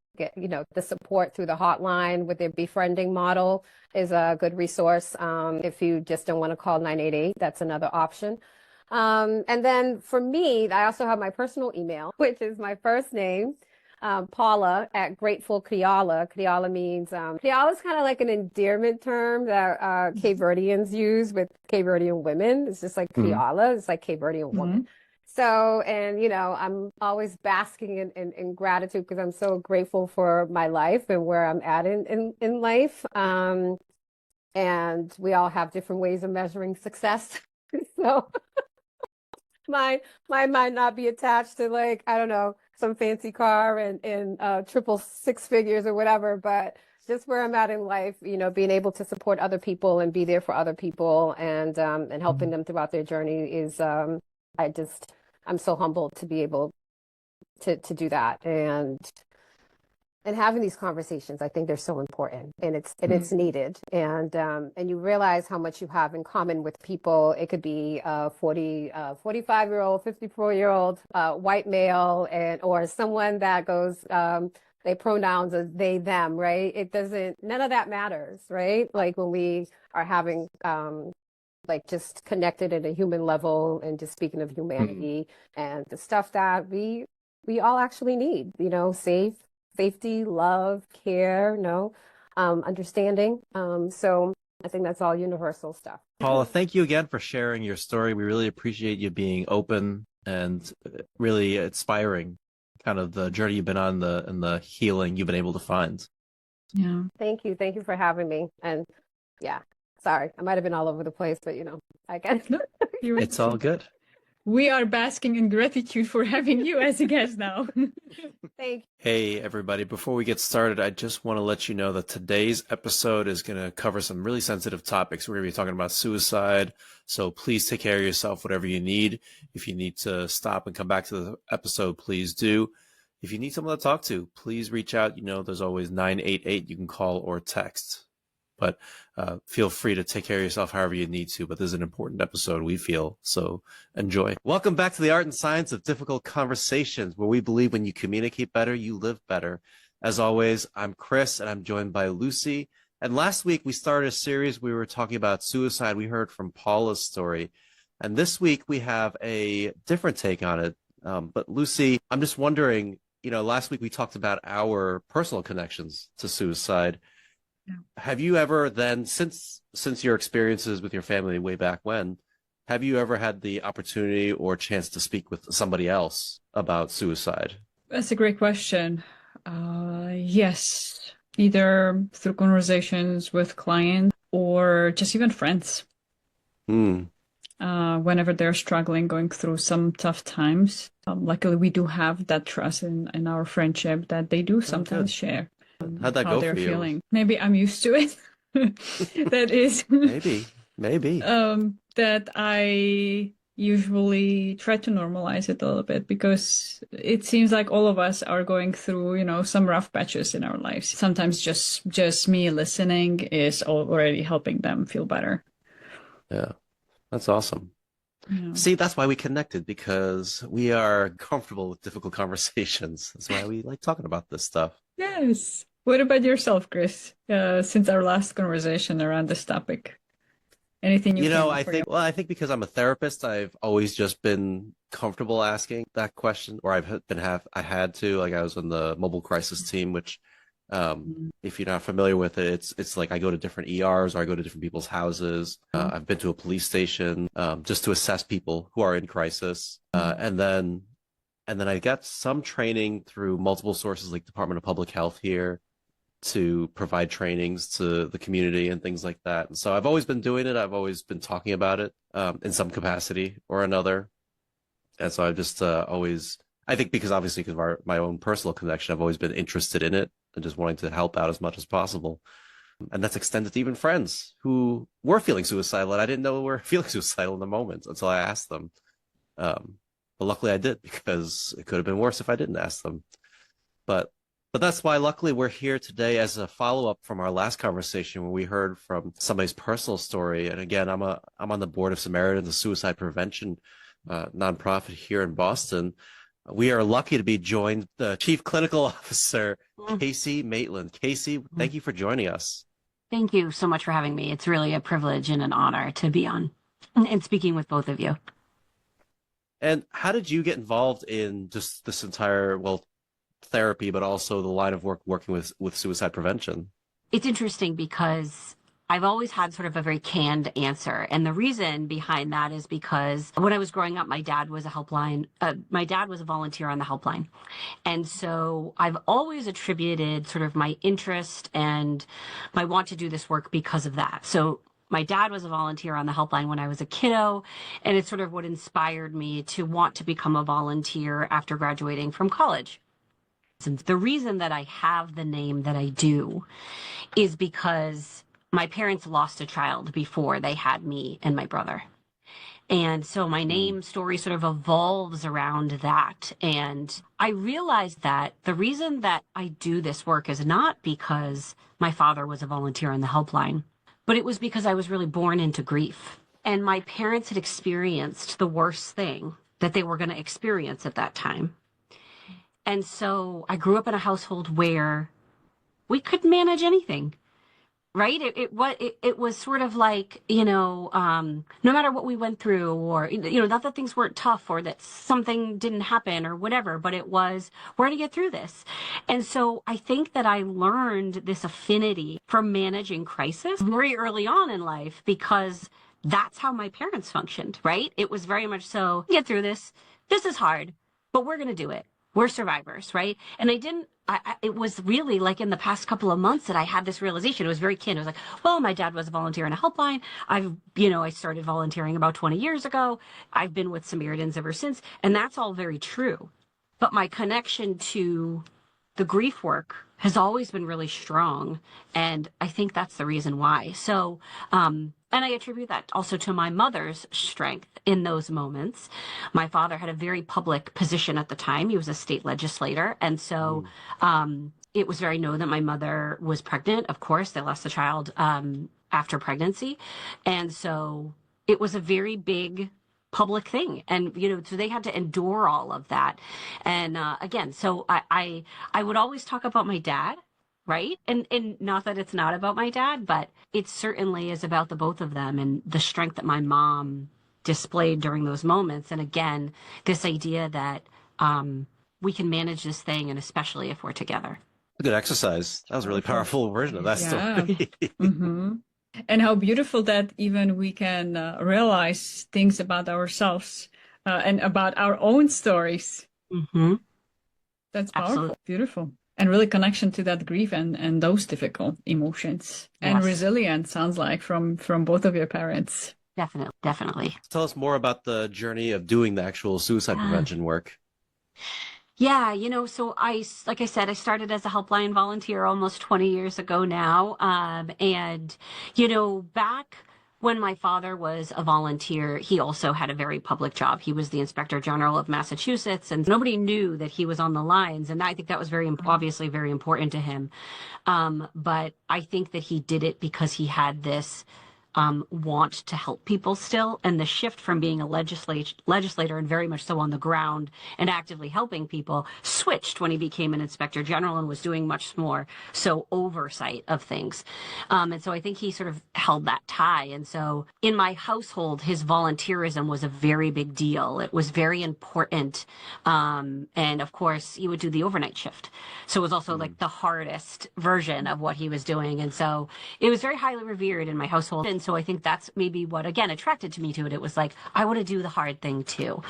support through the hotline with their befriending model is a good resource. If you just don't want to call 988, that's another option. And then for me, I also have my personal email, which is my first name, Paula at Grateful Kriala. Kriala means, Kriala is kind of like an endearment term that Cape Verdeans use with Cape Verdean women. It's just like Kriala, it's like Cape Verdean woman. So, and I'm always basking in gratitude because I'm so grateful for my life and where I'm at in life. And we all have different ways of measuring success. So mine might not be attached to like, I don't know, some fancy car and triple six figures or whatever, but just where I'm at in life, being able to support other people and be there for other people and helping them throughout their journey is, I'm so humbled to be able to do that and having these conversations. I think they're so important and it's needed. And you realize how much you have in common with people. It could be a 45-year-old, 54-year-old white male or someone that goes, they pronouns as they, them, right? None of that matters, right? Like when we are having like just connected at a human level and just speaking of humanity and the stuff that we all actually need, safety, love, care, understanding. So I think that's all universal stuff. Paula, thank you again for sharing your story. We really appreciate you being open and really inspiring kind of the journey you've been on and the healing you've been able to find. Yeah. Thank you. Thank you for having me. And yeah. Sorry, I might have been all over the place, but I get it. It's all good. We are basking in gratitude for having you as a guest now. Thank you. Hey, everybody. Before we get started, I just want to let you know that today's episode is going to cover some really sensitive topics. We're going to be talking about suicide. So please take care of yourself, whatever you need. If you need to stop and come back to the episode, please do. If you need someone to talk to, please reach out. There's always 988 you can call or text. But feel free to take care of yourself however you need to. But this is an important episode, we feel. So enjoy. Welcome back to the Art and Science of Difficult Conversations, where we believe when you communicate better, you live better. As always, I'm Chris, and I'm joined by Lucy. And last week, we started a series. We were talking about suicide. We heard from Paula's story. And this week, we have a different take on it. But Lucy, I'm just wondering, last week we talked about our personal connections to suicide. Have you ever then, since your experiences with your family way back when, have you ever had the opportunity or chance to speak with somebody else about suicide? That's a great question. Yes, either through conversations with clients or just even friends. Whenever they're struggling, going through some tough times. Luckily, we do have that trust in our friendship that they do sometimes share. How'd that how go they're for you? feeling. Maybe I'm used to it. That is maybe that I usually try to normalize it a little bit because it seems like all of us are going through, some rough patches in our lives. Sometimes just me listening is already helping them feel better. Yeah, that's awesome. Yeah. See, that's why we connected, because we are comfortable with difficult conversations. That's why we like talking about this stuff. Yes. What about yourself, Chris? Since our last conversation around this topic, anything I think because I'm a therapist, I've always just been comfortable asking that question, or I had to. Like I was on the mobile crisis team, which, if you're not familiar with it, it's like I go to different ERs or I go to different people's houses. I've been to a police station just to assess people who are in crisis, and then I got some training through multiple sources like Department of Public Health here to provide trainings to the community and things like that. And so I've always been doing it. I've always been talking about it in some capacity or another. And so I've just always, I think because of my own personal connection, I've always been interested in it and just wanting to help out as much as possible. And that's extended to even friends who were feeling suicidal, and I didn't know were feeling suicidal in the moment until I asked them. But luckily I did, because it could have been worse if I didn't ask them. But But that's why, luckily, we're here today as a follow-up from our last conversation where we heard from somebody's personal story. And again, I'm on the board of Samaritans, a suicide prevention nonprofit here in Boston. We are lucky to be joined the Chief Clinical Officer, Casey Maitland. Casey, thank you for joining us. Thank you so much for having me. It's really a privilege and an honor to be on and speaking with both of you. And how did you get involved in just this entire, well, therapy, but also the line of work working with suicide prevention? It's interesting because I've always had sort of a very canned answer. And the reason behind that is because when I was growing up, my dad was a volunteer on the helpline. And so I've always attributed sort of my interest and my want to do this work because of that. So my dad was a volunteer on the helpline when I was a kiddo, and it's sort of what inspired me to want to become a volunteer after graduating from college. And the reason that I have the name that I do is because my parents lost a child before they had me and my brother. And so my name story sort of evolves around that. And I realized that the reason that I do this work is not because my father was a volunteer on the helpline, but it was because I was really born into grief. And my parents had experienced the worst thing that they were going to experience at that time. And so I grew up in a household where we could manage anything, right? It was sort of like, no matter what we went through, or, not that things weren't tough or that something didn't happen or whatever, but it was, we're going to get through this. And so I think that I learned this affinity for managing crisis very early on in life because that's how my parents functioned, right? It was very much so, get through this. This is hard, but we're going to do it. We're survivors, right? And it was really like in the past couple of months that I had this realization. It was very keen. It was like, well, my dad was a volunteer in a helpline. I started volunteering about 20 years ago. I've been with Samaritans ever since. And that's all very true. But my connection to the grief work has always been really strong. And I think that's the reason why. So, and I attribute that also to my mother's strength in those moments. My father had a very public position at the time. He was a state legislator. And so it was very known that my mother was pregnant. Of course, they lost the child after pregnancy. And so it was a very big public thing. And, so they had to endure all of that. And again, so I would always talk about my dad. Right. And not that it's not about my dad, but it certainly is about the both of them and the strength that my mom displayed during those moments. And again, this idea that we can manage this thing, and especially if we're together. A good exercise. That was a really powerful version of that story. Mm-hmm. And how beautiful that even we can realize things about ourselves and about our own stories. Mm-hmm. That's powerful. Absolutely. Beautiful. And really connection to that grief and those difficult emotions. Yes. And resilience, sounds like, from both of your parents. Definitely. Tell us more about the journey of doing the actual suicide prevention work. Yeah, so like I said, I started as a helpline volunteer almost 20 years ago now. And, back when my father was a volunteer, he also had a very public job. He was the Inspector General of Massachusetts, and nobody knew that he was on the lines. And I think that was obviously very important to him. But I think that he did it because he had this want to help people still. And the shift from being a legislator and very much so on the ground and actively helping people switched when he became an Inspector General and was doing much more so oversight of things. And so I think he sort of held that tie. And so in my household, his volunteerism was a very big deal. It was very important. And of course, he would do the overnight shift. So it was also like the hardest version of what he was doing. And so it was very highly revered in my household. And so I think that's maybe what, again, attracted me to it. It was like, I want to do the hard thing too.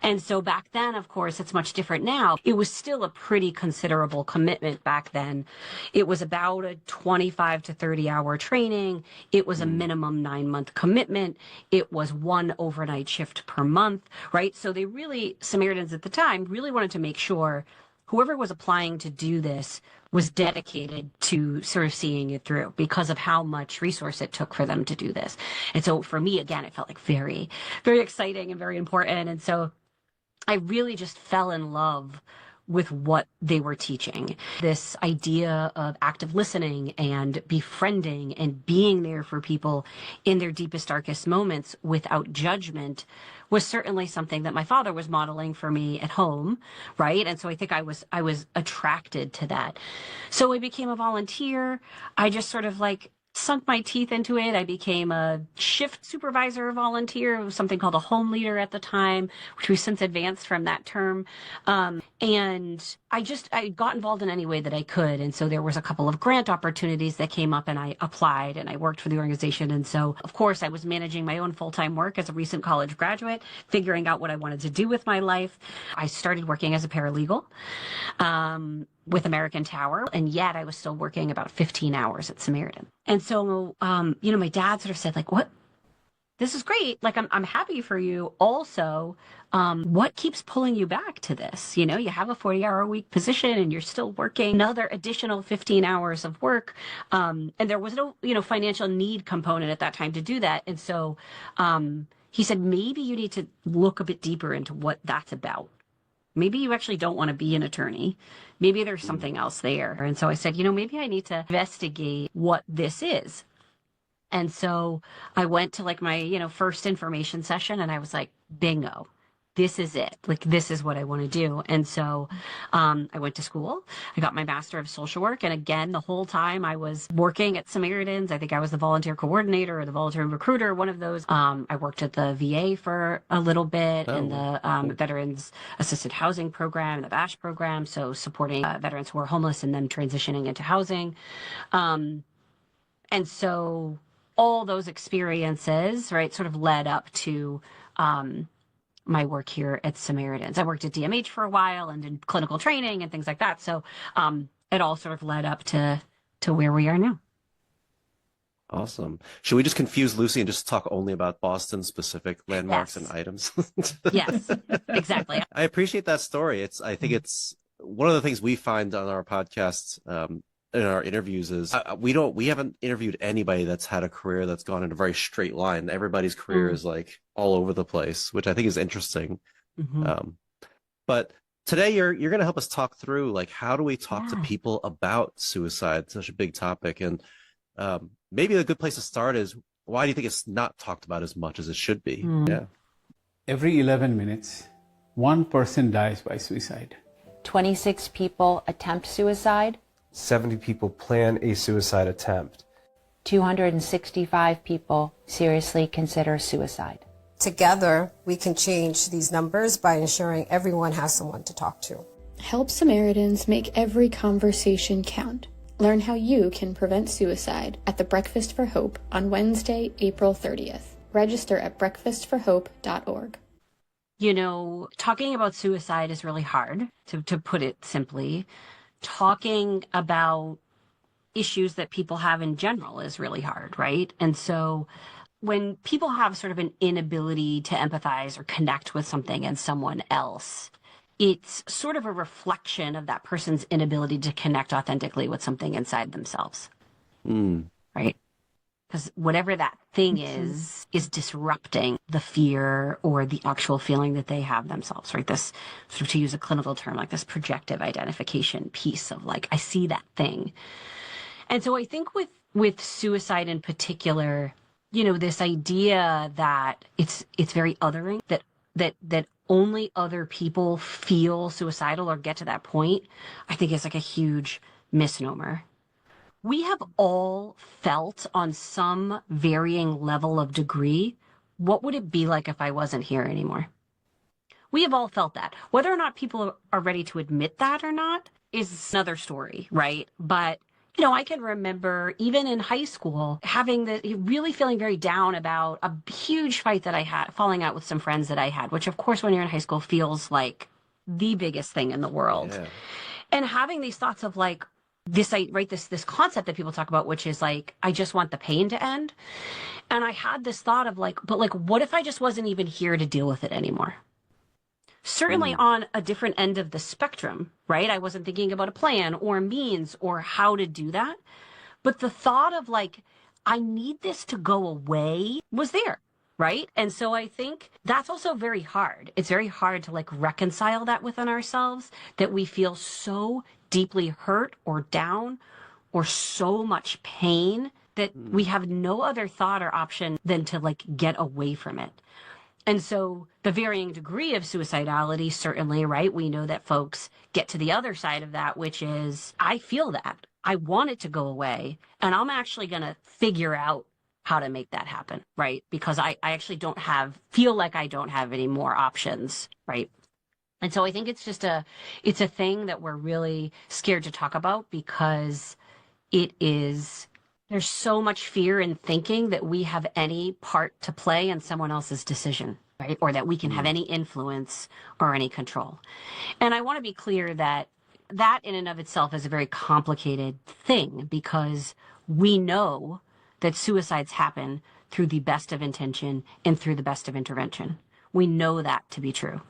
And so back then, of course, it's much different now. It was still a pretty considerable commitment back then. It was about a 25 to 30 hour training. It was a minimum 9-month commitment. It was one overnight shift per month, right? So they really, Samaritans at the time, really wanted to make sure whoever was applying to do this was dedicated to sort of seeing it through because of how much resource it took for them to do this. And so for me, again, it felt like very, very exciting and very important. And so I really just fell in love with what they were teaching. This idea of active listening and befriending and being there for people in their deepest, darkest moments without judgment was certainly something that my father was modeling for me at home, right? And so I think I was attracted to that. So I became a volunteer. I just sort of like sunk my teeth into it. I became a shift supervisor volunteer. It was something called a home leader at the time, which we've since advanced from that term. And I got involved in any way that I could. And so there was a couple of grant opportunities that came up and I applied and I worked for the organization. And so, of course, I was managing my own full-time work as a recent college graduate, figuring out what I wanted to do with my life. I started working as a paralegal. With American Tower, and yet I was still working about 15 hours at Samaritan. And so, my dad sort of said, like, what? This is great. Like, I'm happy for you. Also, what keeps pulling you back to this? You have a 40-hour-a-week position and you're still working another additional 15 hours of work. And there was no, financial need component at that time to do that. And so he said, maybe you need to look a bit deeper into what that's about. Maybe you actually don't want to be an attorney. Maybe there's something else there. And so I said, maybe I need to investigate what this is. And so I went to like my, first information session and I was like, bingo. This is it. Like, this is what I want to do. And so I went to school. I got my Master of Social Work. And again, the whole time I was working at Samaritans. I think I was the volunteer coordinator or the volunteer recruiter, one of those. I worked at the VA for a little bit in the Veterans Assisted Housing Program, the VASH program. So supporting veterans who are homeless and then transitioning into housing. And so all those experiences, right, sort of led up to my work here at Samaritans. I worked at DMH for a while and did clinical training and things like that. So it all sort of led up to where we are now. Awesome. Should we just confuse Lucy and just talk only about Boston specific landmarks and items? Yes, exactly. I appreciate that story. I think it's one of the things we find on our podcasts, in our interviews is we haven't interviewed anybody that's had a career that's gone in a very straight line. Everybody's career is like all over the place, which I think is interesting. But today you're going to help us talk through, like, how do we talk to people about suicide? Such a big topic. And maybe a good place to start is, why do you think it's not talked about as much as it should be? Yeah. Every 11 minutes, one person dies by suicide. 26 people attempt suicide. 70 people plan a suicide attempt. 265 people seriously consider suicide. Together, we can change these numbers by ensuring everyone has someone to talk to. Help Samaritans make every conversation count. Learn how you can prevent suicide at the Breakfast for Hope on Wednesday, April 30th. Register at breakfastforhope.org. Talking about suicide is really hard, to put it simply. Talking about issues that people have in general is really hard, right? And so when people have sort of an inability to empathize or connect with something and someone else, it's sort of a reflection of that person's inability to connect authentically with something inside themselves, right? Because whatever that thing is disrupting the fear or the actual feeling that they have themselves, right? This, sort of, to use a clinical term, like this projective identification piece of like, I see that thing. And so I think with suicide in particular, this idea that it's very othering, that only other people feel suicidal or get to that point, I think is like a huge misnomer. We have all felt on some varying level of degree, what would it be like if I wasn't here anymore? We have all felt that. Whether or not people are ready to admit that or not is another story, right? But, I can remember even in high school really feeling very down about a huge fight that I had, falling out with some friends that I had, which of course when you're in high school feels like the biggest thing in the world. Yeah. And having these thoughts of like, this concept that people talk about, which is like, I just want the pain to end. And I had this thought of like, but like, what if I just wasn't even here to deal with it anymore? Certainly on a different end of the spectrum, right? I wasn't thinking about a plan or means or how to do that. But the thought of like, I need this to go away was there. right? And so I think that's also very hard. It's very hard to like reconcile that within ourselves, that we feel so deeply hurt or down or so much pain that we have no other thought or option than to like get away from it. And so the varying degree of suicidality, certainly, right? We know that folks get to the other side of that, which is, I feel that. I want it to go away, and I'm actually going to figure out how to make that happen, right? Because I actually feel like I don't have any more options, right? And so I think it's a thing that we're really scared to talk about because there's so much fear in thinking that we have any part to play in someone else's decision, right? Or that we can have any influence or any control. And I want to be clear that in and of itself is a very complicated thing, because we know that suicides happen through the best of intention and through the best of intervention. We know that to be true.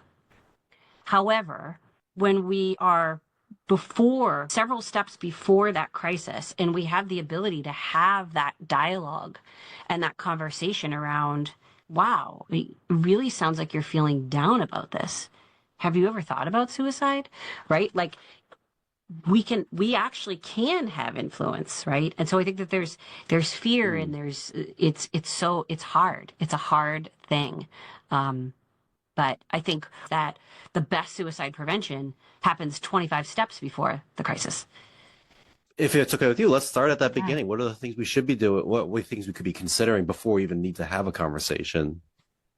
However, when we are several steps before that crisis, and we have the ability to have that dialogue and that conversation around, wow, it really sounds like you're feeling down about this. Have you ever thought about suicide? Right? Like, we actually can have influence, right? And so I think that there's fear, and it's hard. It's a hard thing. But I think that the best suicide prevention happens 25 steps before the crisis. If it's okay with you, let's start at that beginning. What are the things we should be doing? What things we could be considering before we even need to have a conversation?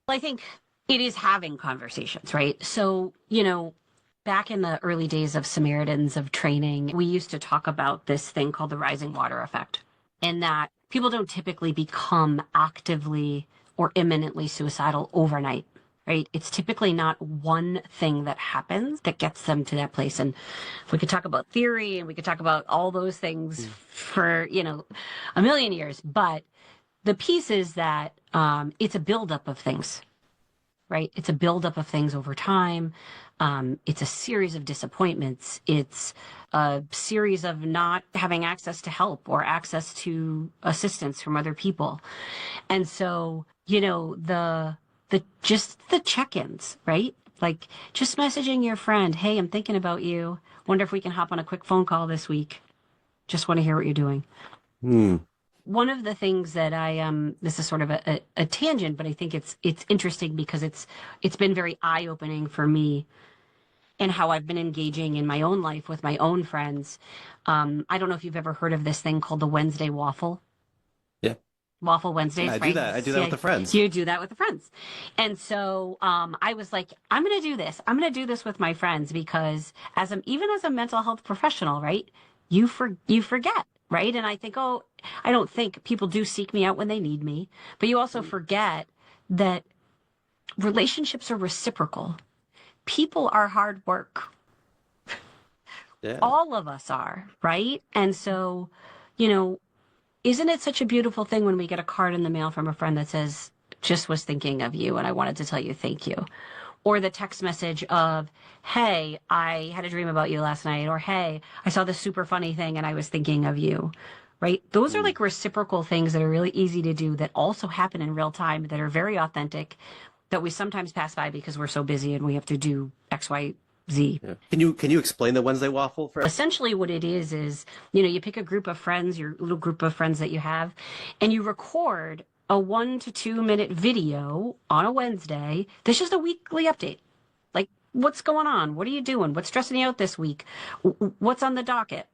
Well, I think it is having conversations, right? So, back in the early days of Samaritans, of training, we used to talk about this thing called the rising water effect, and that people don't typically become actively or imminently suicidal overnight. Right? It's typically not one thing that happens that gets them to that place. And we could talk about theory, and we could talk about all those things for, a million years. But the piece is that it's a buildup of things, right? It's a buildup of things over time. It's a series of disappointments. It's a series of not having access to help or access to assistance from other people. And so, just the check-ins, right? Like just messaging your friend, hey, I'm thinking about you. Wonder if we can hop on a quick phone call this week. Just want to hear what you're doing. One of the things that this is sort of a tangent, but I think it's interesting because it's been very eye-opening for me and how I've been engaging in my own life with my own friends. I don't know if you've ever heard of this thing called the Wednesday waffle. Yeah. Waffle Wednesdays. Yeah, I do that with the friends. You do that with the friends. And so I was like, I'm going to do this. I'm going to do this with my friends, because even as a mental health professional, right, you forget, right? And I think, I don't think people do seek me out when they need me, but you also forget that relationships are reciprocal. People are hard work. Yeah. All of us are, right? And so, isn't it such a beautiful thing when we get a card in the mail from a friend that says, just was thinking of you and I wanted to tell you thank you? Or the text message of, hey, I had a dream about you last night. Or, hey, I saw this super funny thing and I was thinking of you, right? Those are like reciprocal things that are really easy to do, that also happen in real time, that are very authentic, that we sometimes pass by because we're so busy and we have to do X, Y, Z. Yeah. Can you explain the Wednesday waffle for us? Essentially what it is, you pick a group of friends, your little group of friends that you have, and you record a 1 to 2 minute video on a Wednesday. That's just a weekly update. Like, what's going on? What are you doing? What's stressing you out this week? What's on the docket?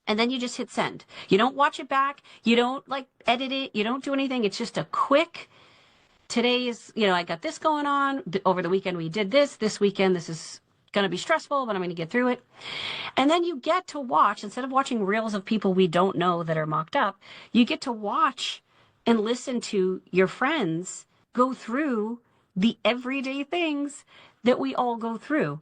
And then you just hit send. You don't watch it back. You don't edit it. You don't do anything. It's just a quick, today is, I got this going on. Over the weekend we did this. This weekend this is going to be stressful, but I'm going to get through it. And then you get to watch, instead of watching reels of people we don't know that are mocked up, you get to watch and listen to your friends go through the everyday things that we all go through.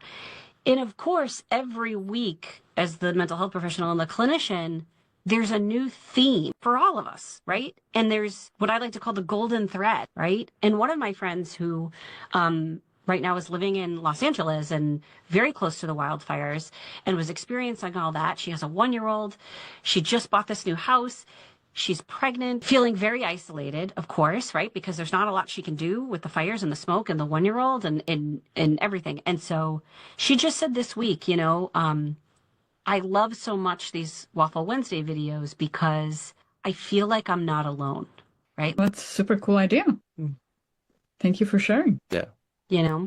And of course, every week, as the mental health professional and the clinician, there's a new theme for all of us, right? And there's what I like to call the golden thread, right? And one of my friends who right now is living in Los Angeles and very close to the wildfires and was experiencing all that. She has a 1-year-old. She just bought this new house. She's pregnant, feeling very isolated, of course, right? Because there's not a lot she can do with the fires and the smoke and the 1-year-old and everything. And so she just said this week, I love so much these Waffle Wednesday videos because I feel like I'm not alone, right? That's a super cool idea. Thank you for sharing. Yeah.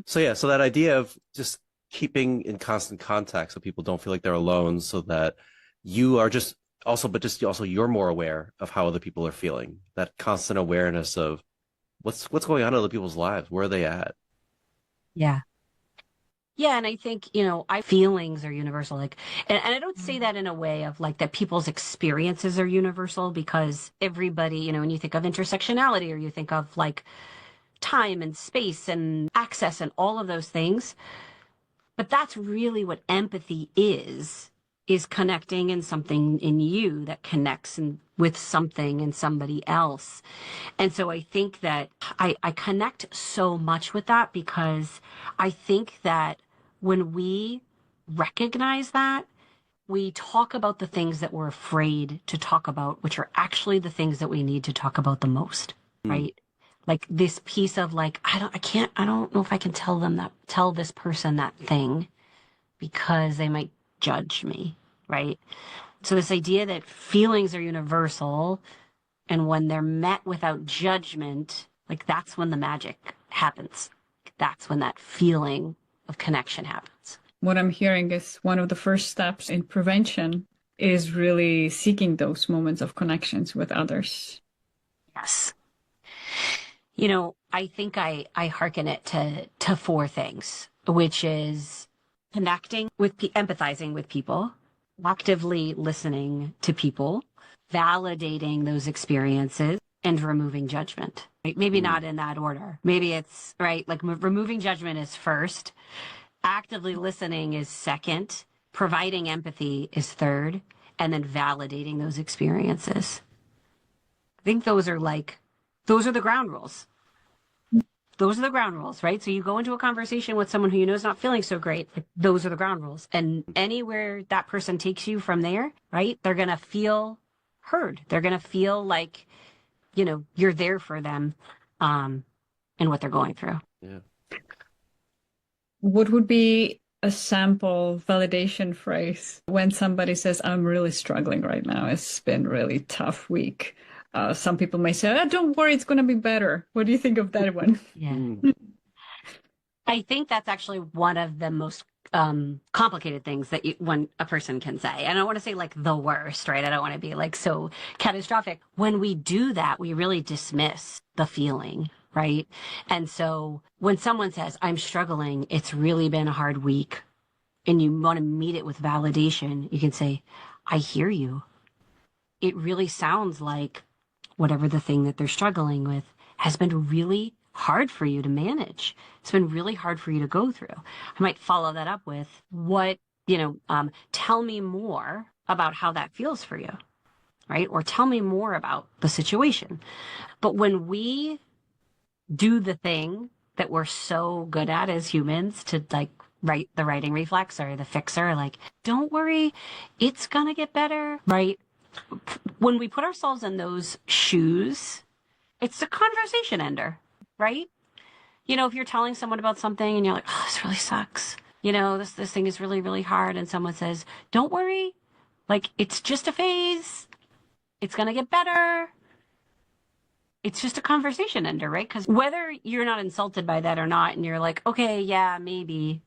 So that idea of just keeping in constant contact so people don't feel like they're alone, so that you are just also you're more aware of how other people are feeling. That constant awareness of what's going on in other people's lives. Where are they at? Yeah. Yeah, and I think, feelings are universal. Like, and I don't say that in a way of like that people's experiences are universal, because everybody, when you think of intersectionality, or you think of like time and space and access and all of those things, but that's really what empathy is connecting in something in you that connects with something in somebody else. And so I think that I connect so much with that, because I think that when we recognize that, we talk about the things that we're afraid to talk about, which are actually the things that we need to talk about the most, right? Like this piece of like, I don't know if I can tell this person that thing because they might judge me, right? So this idea that feelings are universal, and when they're met without judgment, like that's when the magic happens. That's when that feeling of connection happens. What I'm hearing is one of the first steps in prevention is really seeking those moments of connections with others. Yes. I think I hearken it to 4 things, which is connecting with, empathizing with people, actively listening to people, validating those experiences, and removing judgment. Right? Maybe not in that order. Maybe it's right. Like removing judgment is first. Actively listening is second. Providing empathy is third. And then validating those experiences. I think those are the ground rules. Those are the ground rules, right? So you go into a conversation with someone who you know is not feeling so great. Like, those are the ground rules. And anywhere that person takes you from there, right, they're going to feel heard. They're going to feel like, you're there for them and what they're going through. Yeah. What would be a sample validation phrase when somebody says, I'm really struggling right now. It's been a really tough week. Some people may say, don't worry, it's going to be better. What do you think of that one? Yeah. I think that's actually one of the most complicated things that when a person can say. And I don't want to say like the worst, right? I don't want to be like so catastrophic. When we do that, we really dismiss the feeling, right? And so when someone says, I'm struggling, it's really been a hard week, and you want to meet it with validation, you can say, I hear you. It really sounds like whatever the thing that they're struggling with has been really hard for you to manage. It's been really hard for you to go through. I might follow that up with tell me more about how that feels for you, right? Or tell me more about the situation. But when we do the thing that we're so good at as humans to like write the writing reflex or the fixer, like, don't worry, it's gonna get better, right? When we put ourselves in those shoes, it's a conversation ender, right? If you're telling someone about something and you're like, oh, this really sucks. This thing is really, really hard. And someone says, don't worry, like, it's just a phase. It's going to get better. It's just a conversation ender, right? Because whether you're not insulted by that or not, and you're like, okay, yeah, maybe.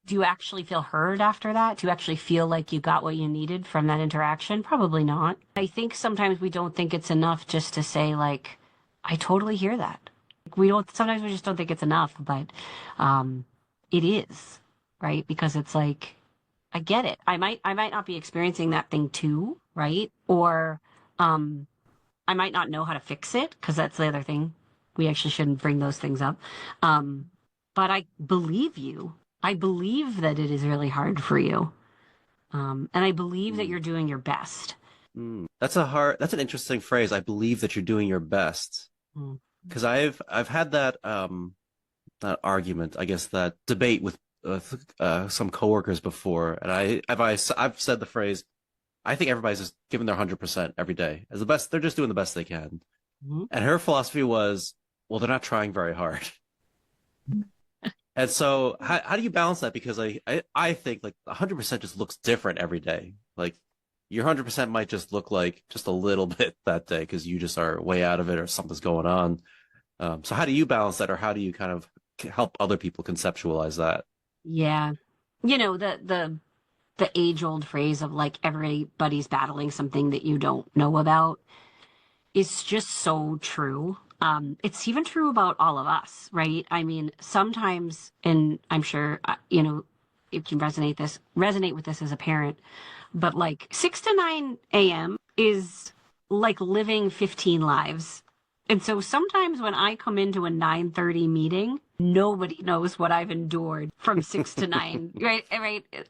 Do you actually feel heard after that? Do you actually feel like you got what you needed from that interaction? Probably not. I think sometimes we don't think it's enough just to say, like, I totally hear that. Sometimes we just don't think it's enough, but it is, right? Because it's like, I get it. I might not be experiencing that thing too, right? Or I might not know how to fix it, because that's the other thing. We actually shouldn't bring those things up. But I believe you. I believe that it is really hard for you. And I believe that you're doing your best. That's an interesting phrase. I believe that you're doing your best. Because I've had that argument, I guess, that debate with some coworkers before, and I've said the phrase, I think everybody's just giving their 100% every day as the best. They're just doing the best they can. Mhm. And her philosophy was, well, they're not trying very hard. And so how do you balance that? Because I think like 100% just looks different every day. Like your 100% might just look like just a little bit that day because you just are way out of it or something's going on. So how do you balance that, or how do you kind of help other people conceptualize that? Yeah. You know, the age-old phrase of like everybody's battling something that you don't know about is just so true. It's even true about all of us, right? I mean, sometimes, and I'm sure, you know, you can resonate with this as a parent, but like 6 to 9 a.m. is like living 15 lives. And so sometimes when I come into a 9:30 meeting, nobody knows what I've endured from 6 to 9, right,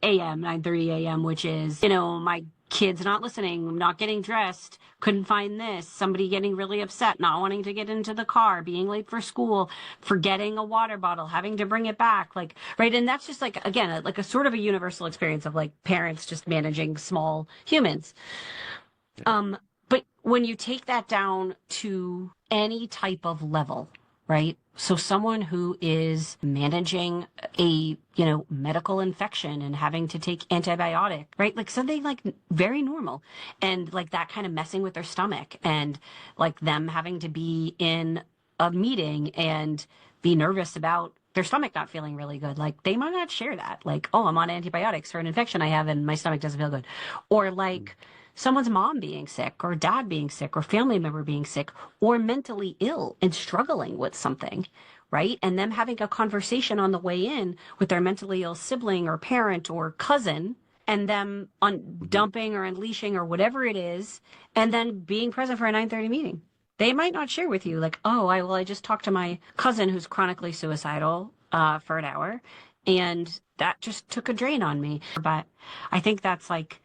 a.m., 9:30 a.m., which is, you know, my kids not listening, not getting dressed, couldn't find this, somebody getting really upset, not wanting to get into the car, being late for school, forgetting a water bottle, having to bring it back, like, right? And that's just like, again, like a sort of a universal experience of like parents just managing small humans. But when you take that down to any type of level, right? So someone who is managing a, you know, medical infection and having to take antibiotic, right? Like something like very normal, and like that kind of messing with their stomach, and like them having to be in a meeting and be nervous about their stomach not feeling really good. Like they might not share that. Like, oh, I'm on antibiotics for an infection I have and my stomach doesn't feel good. Or like someone's mom being sick or dad being sick or family member being sick or mentally ill and struggling with something, right? And them having a conversation on the way in with their mentally ill sibling or parent or cousin, and them on dumping or unleashing or whatever it is, and then being present for a 9:30 meeting. They might not share with you like, oh, I just talked to my cousin who's chronically suicidal for an hour, and that just took a drain on me. But I think that's like,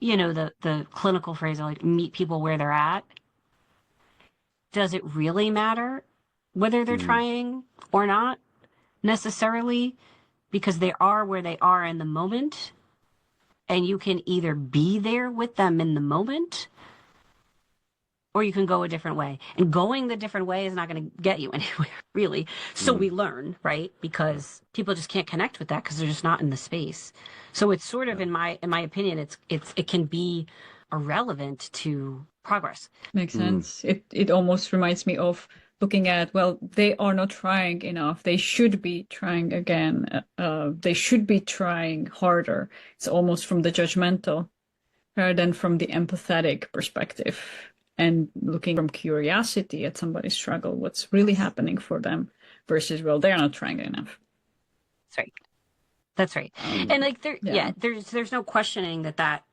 you know, the clinical phrase of like meet people where they're at. Does it really matter whether they're trying or not necessarily? Because they are where they are in the moment, and you can either be there with them in the moment, or you can go a different way. And going the different way is not going to get you anywhere, really. So we learn, right? Because people just can't connect with that because they're just not in the space. So it's sort of, in my opinion, it can be irrelevant to progress. Makes sense. It almost reminds me of looking at, well, they are not trying enough. They should be trying again. They should be trying harder. It's almost from the judgmental rather than from the empathetic perspective, and looking from curiosity at somebody's struggle, what's really happening for them, versus, well, they're not trying enough. That's right. That's right. And like there's no questioning that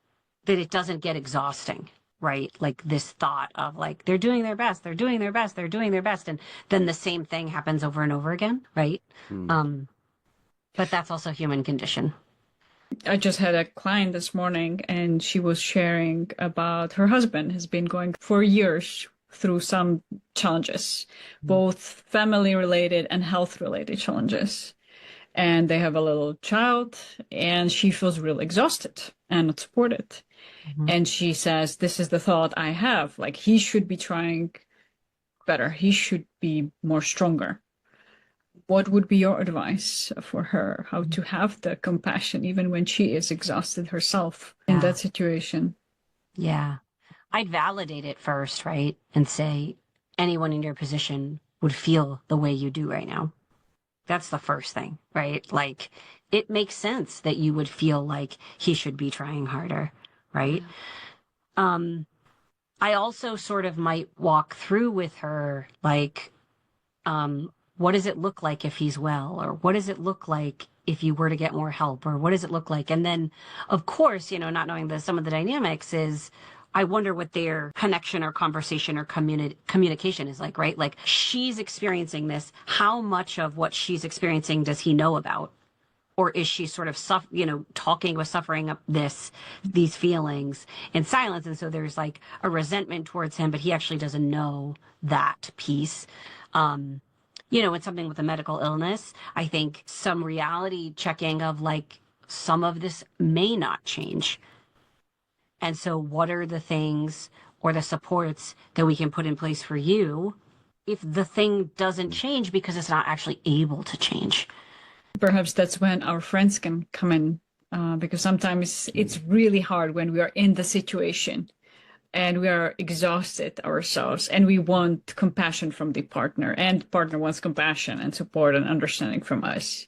it doesn't get exhausting, right? Like this thought of like they're doing their best, they're doing their best, they're doing their best, and then the same thing happens over and over again, right? But that's also human condition. I just had a client this morning, and she was sharing about her husband has been going for years through some challenges, both family related and health related challenges. And they have a little child, and she feels really exhausted and not supported. And she says, this is the thought I have, like he should be trying better. He should be more stronger. What would be your advice for her? How to have the compassion even when she is exhausted herself in that situation? Yeah. I'd validate it first, right? And say anyone in your position would feel the way you do right now. That's the first thing, right? Like it makes sense that you would feel like he should be trying harder, right? I also sort of might walk through with her, like, what does it look like if he's well? Or what does it look like if you were to get more help? Or what does it look like? And then, of course, you know, not knowing some of the dynamics is, I wonder what their connection or conversation or communication is like, right? Like she's experiencing this. How much of what she's experiencing does he know about? Or is she sort of, talking with suffering up these feelings in silence? And so there's like a resentment towards him, but he actually doesn't know that piece. It's something with a medical illness. I think some reality checking of like some of this may not change And so what are the things or the supports that we can put in place for you if the thing doesn't change because it's not actually able to change? Perhaps that's when our friends can come in, because sometimes it's really hard when we are in the situation and we are exhausted ourselves and we want compassion from the partner, and the partner wants compassion and support and understanding from us.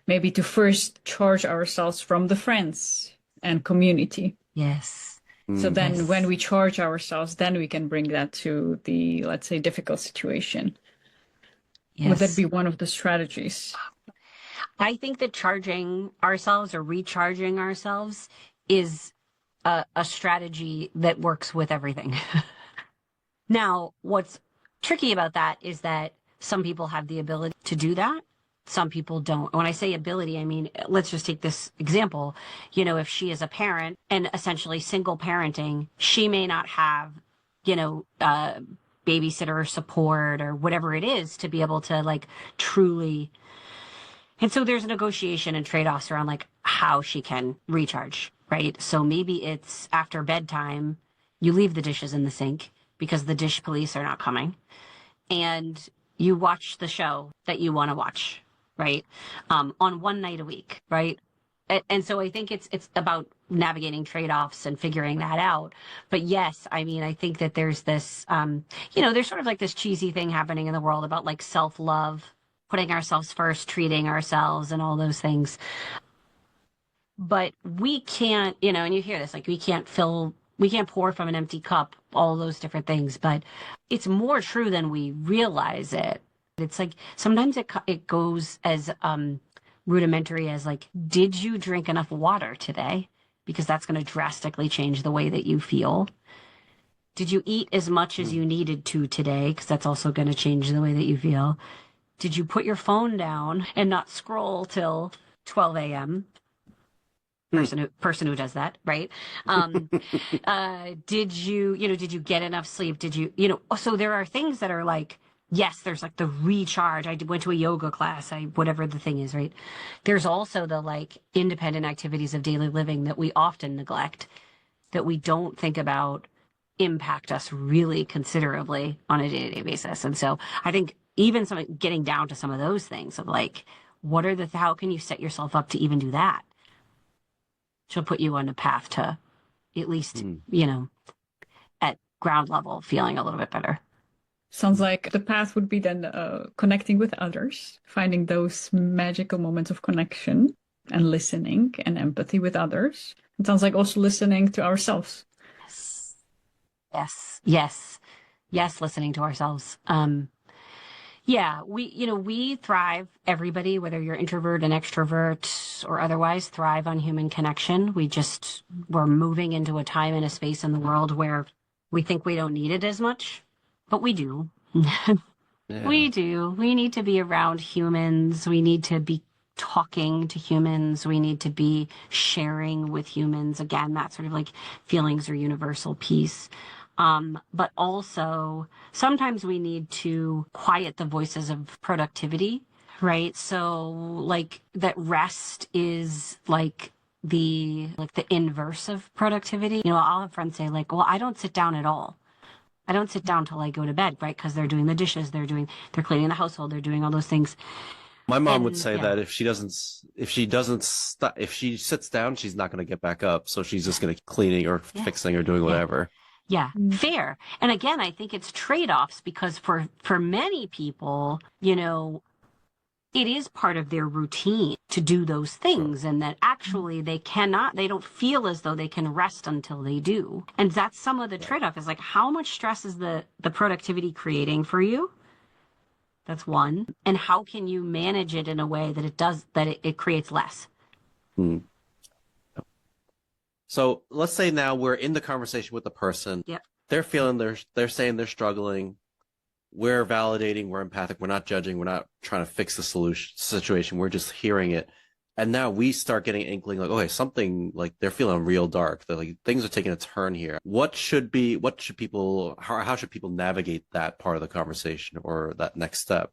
Maybe to first charge ourselves from the friends and community. Yes. So then Yes. when we charge ourselves, then we can bring that to the, let's say, difficult situation. Yes. Would that be one of the strategies? I think that charging ourselves or recharging ourselves is a strategy that works with everything. Now, what's tricky about that is that some people have the ability to do that. Some people don't. When I say ability, I mean, let's just take this example. You know, if she is a parent and essentially single parenting, she may not have, you know, babysitter support or whatever it is to be able to like truly. And so there's a negotiation and trade-offs around like how she can recharge, right? So maybe it's after bedtime, you leave the dishes in the sink because the dish police are not coming, and you watch the show that you want to watch, right? On one night a week, right? And so I think it's about navigating trade-offs and figuring that out. But yes, I mean, I think that there's this, you know, there's sort of like this cheesy thing happening in the world about like self-love, putting ourselves first, treating ourselves and all those things. But we can't, you know, and you hear this, like we can't pour from an empty cup, all those different things. But it's more true than we realize it. It's like sometimes it goes as rudimentary as like, did you drink enough water today? Because that's going to drastically change the way that you feel. Did you eat as much as you needed to today? Because that's also going to change the way that you feel. Did you put your phone down and not scroll till 12 a.m.? Person who does that, right? Did you get enough sleep? Did you, so there are things that are like, yes, there's like the recharge. I went to a yoga class, whatever the thing is, right? There's also the like independent activities of daily living that we often neglect, that we don't think about impact us really considerably on a day-to-day basis. And so I think even getting down to some of those things of like, how can you set yourself up to even do that? She'll put you on a path to at least, at ground level, feeling a little bit better. Sounds like the path would be then connecting with others, finding those magical moments of connection and listening and empathy with others. It sounds like also listening to ourselves. Yes, listening to ourselves. Yeah, we thrive, everybody, whether you're introvert and extrovert or otherwise, thrive on human connection. We're moving into a time and a space in the world where we think we don't need it as much, but we do. Yeah. We do. We need to be around humans. We need to be talking to humans. We need to be sharing with humans. Again, that sort of like feelings or universal piece. But also sometimes we need to quiet the voices of productivity, right? So like that rest is like the inverse of productivity. I'll have friends say like, well, I don't sit down at all. I don't sit down till I go to bed, right? Because they're doing the dishes, they're cleaning the household, they're doing all those things. My mom would say that if she sits down, she's not going to get back up. So she's just going to keep cleaning or fixing or doing whatever. Yeah, fair. And again, I think it's trade-offs because for many people, it is part of their routine to do those things, and that actually they don't feel as though they can rest until they do. And that's some of the trade-off is like, how much stress is the productivity creating for you? That's one. And how can you manage it in a way that it creates less? Hmm. So let's say now we're in the conversation with the person. Yep. They're saying they're struggling. We're validating, we're empathic, we're not judging, we're not trying to fix the situation, we're just hearing it. And now we start getting inkling like, okay, something like they're feeling real dark. They're like, things are taking a turn here. How should people navigate that part of the conversation or that next step?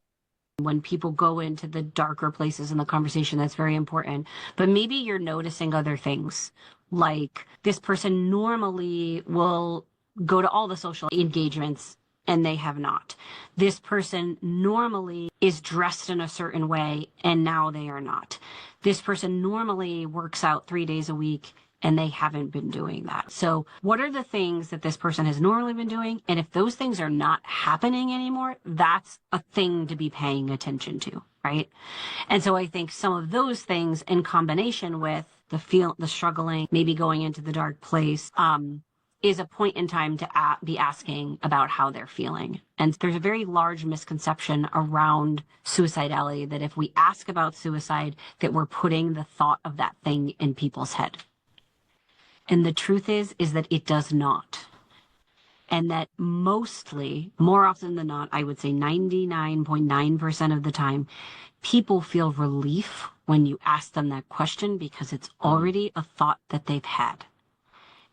When people go into the darker places in the conversation, that's very important. But maybe you're noticing other things, like this person normally will go to all the social engagements and they have not. This person normally is dressed in a certain way and now they are not. This person normally works out 3 days a week and they haven't been doing that. So what are the things that this person has normally been doing? And if those things are not happening anymore, that's a thing to be paying attention to, right? And so I think some of those things in combination with the struggling, maybe going into the dark place, is a point in time to be asking about how they're feeling. And there's a very large misconception around suicidality that if we ask about suicide, that we're putting the thought of that thing in people's head. And the truth is that it does not. And that mostly, more often than not, I would say 99.9% of the time, people feel relief when you ask them that question because it's already a thought that they've had.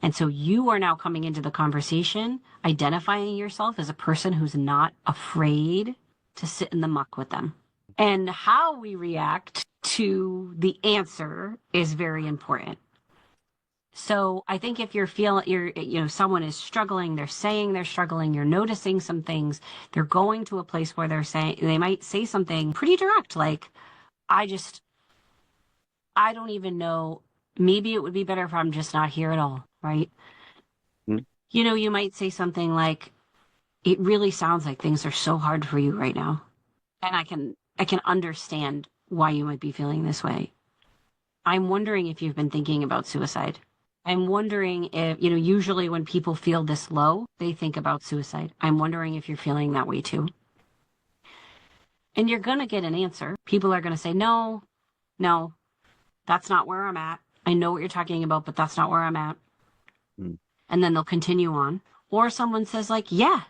And so you are now coming into the conversation, identifying yourself as a person who's not afraid to sit in the muck with them. And how we react to the answer is very important. So I think if someone is struggling, they're saying they're struggling, you're noticing some things, they're going to a place where they might say something pretty direct, like, I don't even know, maybe it would be better if I'm just not here at all, right? Mm-hmm. You might say something like, it really sounds like things are so hard for you right now. And I can understand why you might be feeling this way. I'm wondering if you've been thinking about suicide. I'm wondering if, usually when people feel this low, they think about suicide. I'm wondering if you're feeling that way too. And you're going to get an answer. People are going to say, no, that's not where I'm at. I know what you're talking about, but that's not where I'm at. Mm. And then they'll continue on. Or someone says like, yeah,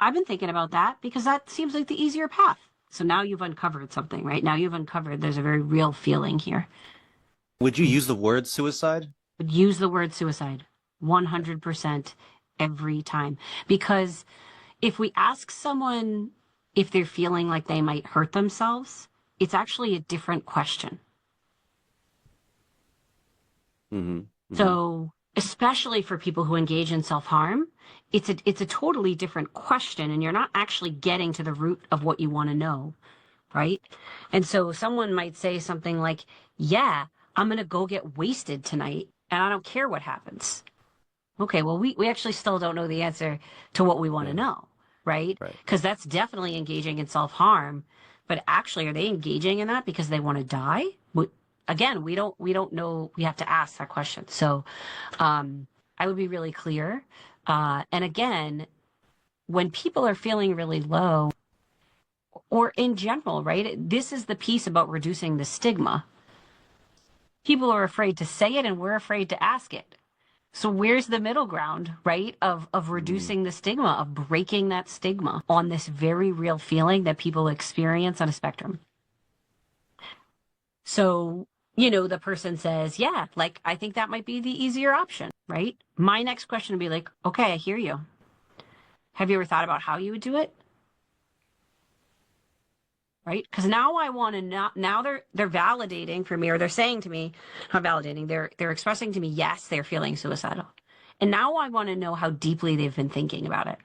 I've been thinking about that because that seems like the easier path. So now you've uncovered something, right? Now you've uncovered there's a very real feeling here. Would you use the word suicide? Would use the word suicide 100% every time. Because if we ask someone if they're feeling like they might hurt themselves, it's actually a different question. Mm-hmm. Mm-hmm. So especially for people who engage in self-harm, it's a totally different question, and you're not actually getting to the root of what you want to know, right? And so someone might say something like, yeah, I'm going to go get wasted tonight, and I don't care what happens. Okay, well, we actually still don't know the answer to what we want to know, right? Because that's definitely engaging in self-harm, but actually, are they engaging in that because they want to die? Again, we don't know. We have to ask that question. So I would be really clear. And again, when people are feeling really low, or in general, right, this is the piece about reducing the stigma. People are afraid to say it and we're afraid to ask it. So where's the middle ground, right, of reducing the stigma, of breaking that stigma on this very real feeling that people experience on a spectrum? So, the person says, yeah, like, I think that might be the easier option, right? My next question would be like, okay, I hear you. Have you ever thought about how you would do it? Right? Because now I want to now they're validating for me, or they're saying to me, not validating, they're expressing to me, yes, they're feeling suicidal. And now I want to know how deeply they've been thinking about it.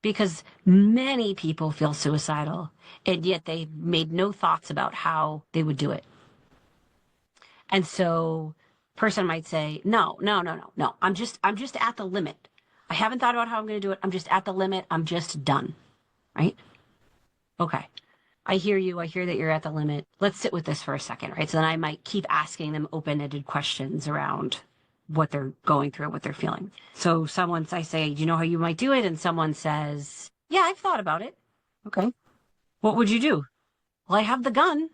Because many people feel suicidal, and yet they made no thoughts about how they would do it. And so person might say, no, I'm just at the limit. I haven't thought about how I'm going to do it. I'm just at the limit. I'm just done. Right? Okay. I hear you. I hear that you're at the limit. Let's sit with this for a second, right? So then I might keep asking them open-ended questions around what they're going through, what they're feeling. So I say, do you know how you might do it? And someone says, yeah, I've thought about it. Okay. What would you do? Well, I have the gun.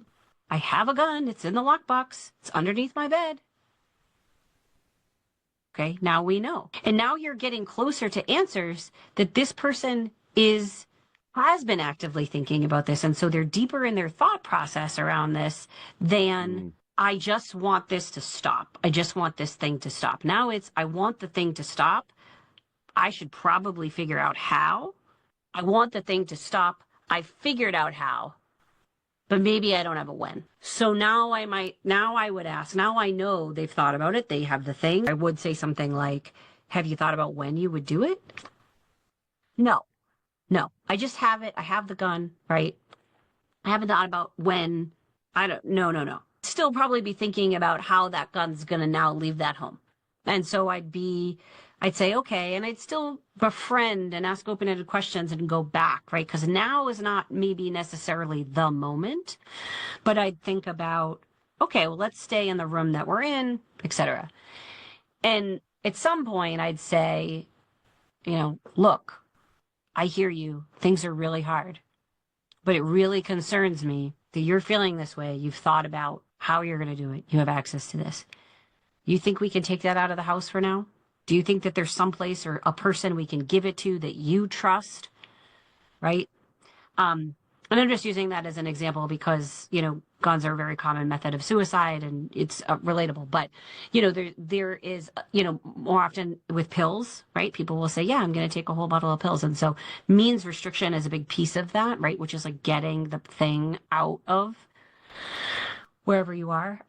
I have a gun. It's in the lockbox. It's underneath my bed. Okay. Now we know. And now you're getting closer to answers that this person has been actively thinking about this. And so they're deeper in their thought process around this than I just want this to stop. I just want this thing to stop. Now it's, I want the thing to stop. I should probably figure out how. I want the thing to stop. I figured out how, but maybe I don't have a when. So now I would ask, now I know they've thought about it. They have the thing. I would say something like, have you thought about when you would do it? No, I just have it. I have the gun, right? I haven't thought about when. No. Still probably be thinking about how that gun's going to now leave that home. And so I'd say, okay, and I'd still befriend and ask open-ended questions and go back, right? Because now is not maybe necessarily the moment, but I'd think about, okay, well, let's stay in the room that we're in, etc. And at some point I'd say, look, I hear you. Things are really hard, but it really concerns me that you're feeling this way. You've thought about how you're going to do it. You have access to this. You think we can take that out of the house for now? Do you think that there's some place or a person we can give it to that you trust? Right? And I'm just using that as an example because, guns are a very common method of suicide and it's relatable. But, there is, more often with pills, right? People will say, yeah, I'm going to take a whole bottle of pills. And so means restriction is a big piece of that, right? Which is like getting the thing out of wherever you are.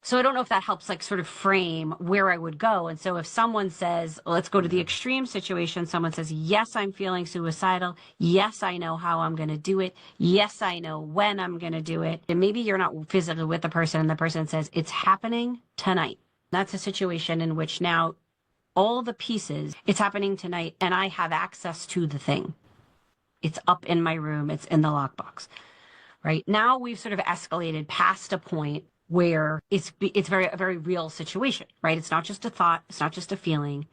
So I don't know if that helps like sort of frame where I would go. And so if someone says, let's go to the extreme situation, someone says, yes, I'm feeling suicidal. Yes, I know how I'm going to do it. Yes, I know when I'm going to do it. And maybe you're not physically with the person and the person says, it's happening tonight. That's a situation in which now all the pieces, it's happening tonight and I have access to the thing. It's up in my room. It's in the lockbox, right? Now we've sort of escalated past a point where it's a very real situation, right? It's not just a thought. It's not just a feeling.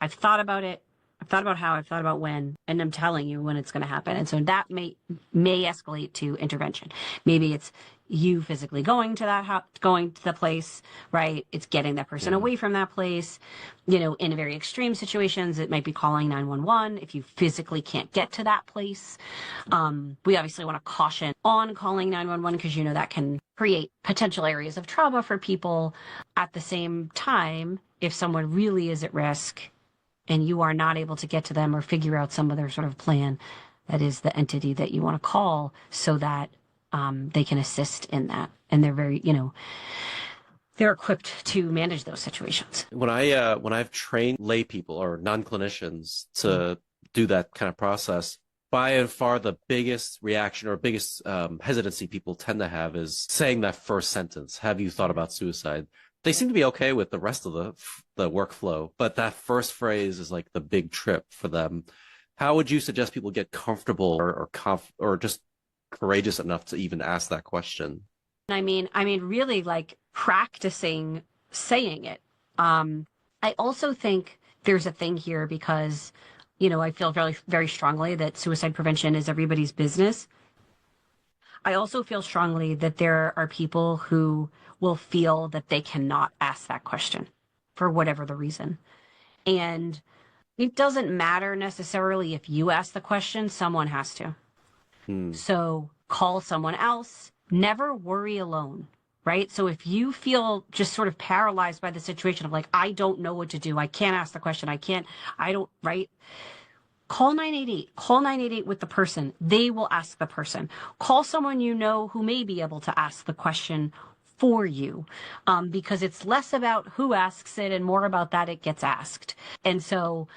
I've thought about it. I've thought about how, I've thought about when, and I'm telling you when it's going to happen. And so that may escalate to intervention. Maybe it's you physically going to that house, going to the place, right? It's getting that person away from that place. In very extreme situations, it might be calling 911 if you physically can't get to that place. We obviously want to caution on calling 911 because, that can create potential areas of trauma for people. At the same time, if someone really is at risk and you are not able to get to them or figure out some other sort of plan, that is the entity that you want to call so that they can assist in that. And they're very, they're equipped to manage those situations. When I've trained lay people or non-clinicians to do that kind of process, by and far the biggest reaction or biggest hesitancy people tend to have is saying that first sentence, have you thought about suicide? They seem to be okay with the rest of the workflow, but that first phrase is like the big trip for them. How would you suggest people get comfortable or just courageous enough to even ask that question? I mean, really like practicing saying it. I also think there's a thing here because, I feel very, very strongly that suicide prevention is everybody's business. I also feel strongly that there are people who will feel that they cannot ask that question for whatever the reason. And it doesn't matter necessarily if you ask the question, someone has to. So call someone else, never worry alone, right? So if you feel just sort of paralyzed by the situation of like, I don't know what to do. I can't ask the question. Right? Call 988. Call 988 with the person. They will ask the person. Call someone you know who may be able to ask the question for you, because it's less about who asks it and more about that it gets asked. And so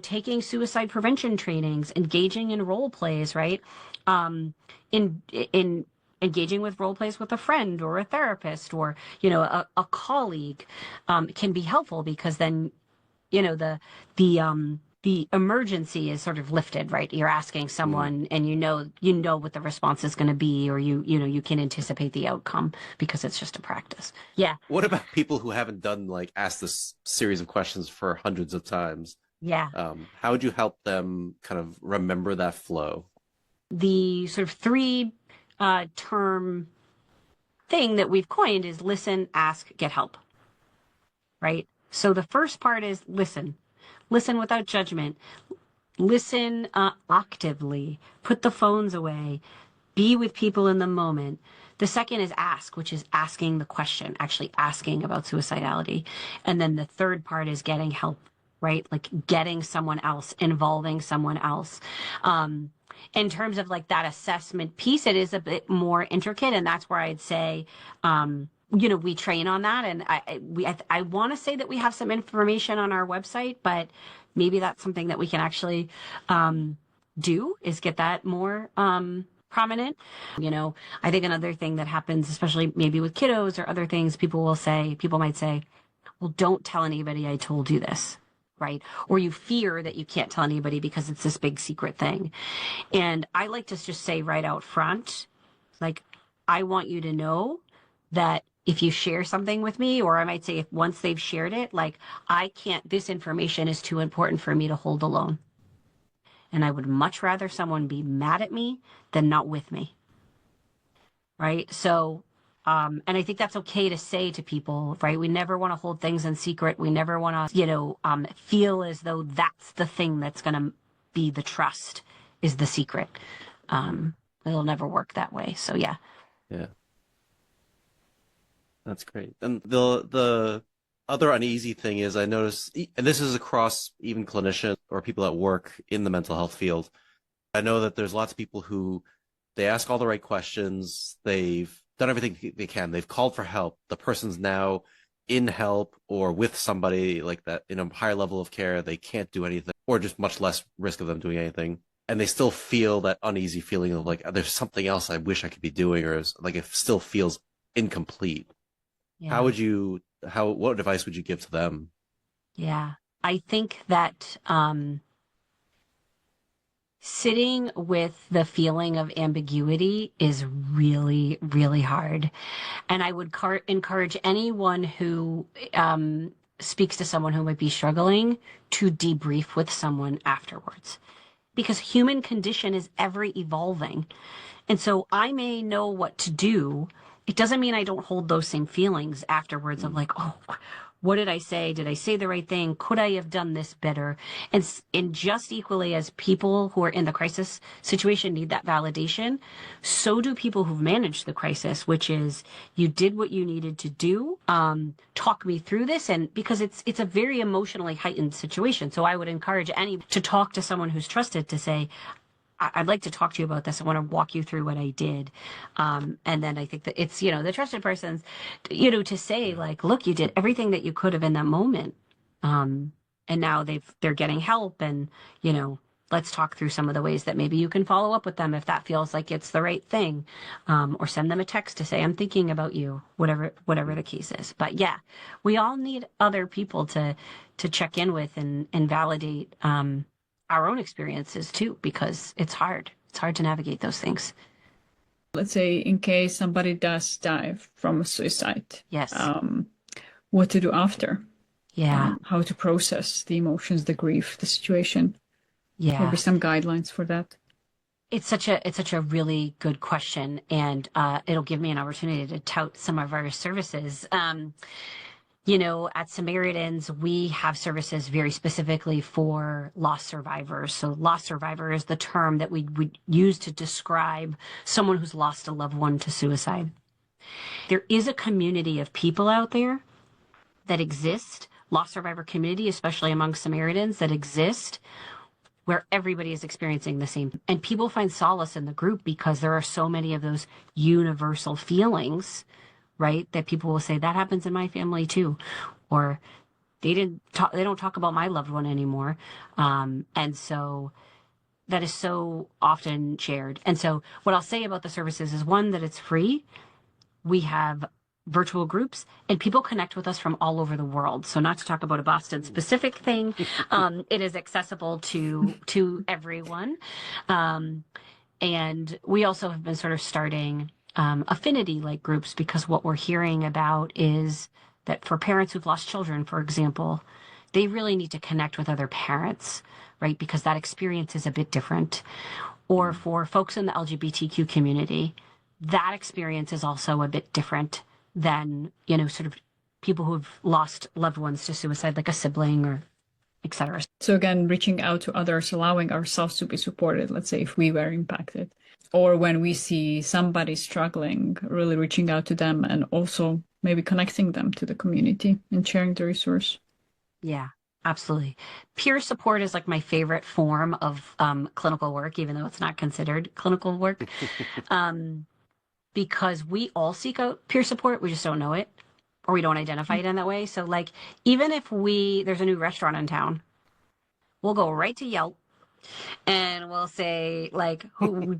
taking suicide prevention trainings, engaging in role plays, right? In engaging with role plays with a friend or a therapist or, a colleague, can be helpful because then, the emergency is sort of lifted, right? You're asking someone and you know what the response is going to be, or you can anticipate the outcome because it's just a practice. Yeah. What about people who haven't asked this series of questions for hundreds of times? Yeah. How would you help them kind of remember that flow? The sort of three term thing that we've coined is listen, ask, get help, right? So the first part is listen without judgment, listen actively, put the phones away, be with people in the moment. The second is ask, which is asking the question, actually asking about suicidality. And then the third part is getting help right? Like getting someone else, involving someone else. In terms of like that assessment piece, it is a bit more intricate. And that's where I'd say, we train on that. And I want to say that we have some information on our website, but maybe that's something that we can actually do, is get that more prominent. I think another thing that happens, especially maybe with kiddos or other things, people might say, well, don't tell anybody I told you this, right? Or you fear that you can't tell anybody because it's this big secret thing. And I like to just say right out front, like, I want you to know that if you share something with me, or I might say if once they've shared it, like, this information is too important for me to hold alone. And I would much rather someone be mad at me than not with me. Right? So, and I think that's okay to say to people, right? We never want to hold things in secret. We never want to, feel as though that's the thing that's going to be the trust, is the secret. It'll never work that way. So, yeah. Yeah. That's great. And the other uneasy thing is, I notice, and this is across even clinicians or people that work in the mental health field, I know that there's lots of people who, they ask all the right questions, they've done everything they can, they've called for help, the person's now in help or with somebody like that in a higher level of care, they can't do anything, or just much less risk of them doing anything, and they still feel that uneasy feeling of like, there's something else I wish I could be doing, or like it still feels incomplete. Yeah. What advice would you give to them? Yeah. I think that sitting with the feeling of ambiguity is really, really hard. And I would encourage anyone who speaks to someone who might be struggling to debrief with someone afterwards. Because human condition is ever evolving. And so I may know what to do. It doesn't mean I don't hold those same feelings afterwards of like, oh, what did I say? Did I say the right thing? Could I have done this better? And just equally as people who are in the crisis situation need that validation, so do people who've managed the crisis, which is, you did what you needed to do. Talk me through this. And because it's a very emotionally heightened situation. So I would encourage anyone to talk to someone who's trusted to say, I'd like to talk to you about this. I want to walk you through what I did. And then I think that it's, the trusted persons, to say like, look, you did everything that you could have in that moment. And now they're getting help, and, let's talk through some of the ways that maybe you can follow up with them if that feels like it's the right thing. Or send them a text to say, I'm thinking about you, whatever the case is. But yeah, we all need other people to check in with and validate, our own experiences too, because it's hard. It's hard to navigate those things. Let's say in case somebody does die from a suicide. Yes. What to do after. Yeah. How to process the emotions, the grief, the situation. Yeah. Maybe some guidelines for that. It's such a really good question, and it'll give me an opportunity to tout some of our services. At Samaritans, we have services very specifically for loss survivors. So loss survivor is the term that we would use to describe someone who's lost a loved one to suicide. There is a community of people out there that exist, loss survivor community, especially among Samaritans, that exist where everybody is experiencing the same. And people find solace in the group because there are so many of those universal feelings, right? That people will say, that happens in my family too. Or they don't talk about my loved one anymore. And so that is so often shared. And so what I'll say about the services is, one, that it's free. We have virtual groups, and people connect with us from all over the world. So not to talk about a Boston specific thing, it is accessible to everyone. And we also have been sort of starting affinity like groups, because what we're hearing about is that for parents who've lost children, for example, they really need to connect with other parents, right? Because that experience is a bit different. Or for folks in the LGBTQ community, that experience is also a bit different than, sort of people who've lost loved ones to suicide, like a sibling or et cetera. So again, reaching out to others, allowing ourselves to be supported, let's say if we were impacted. Or when we see somebody struggling, really reaching out to them, and also maybe connecting them to the community and sharing the resource. Yeah. Absolutely. Peer support is like my favorite form of clinical work, even though it's not considered clinical work, because we all seek out peer support. We just don't know it, or we don't identify it in that way. So like, even if there's a new restaurant in town, we'll go right to Yelp and we'll say like, who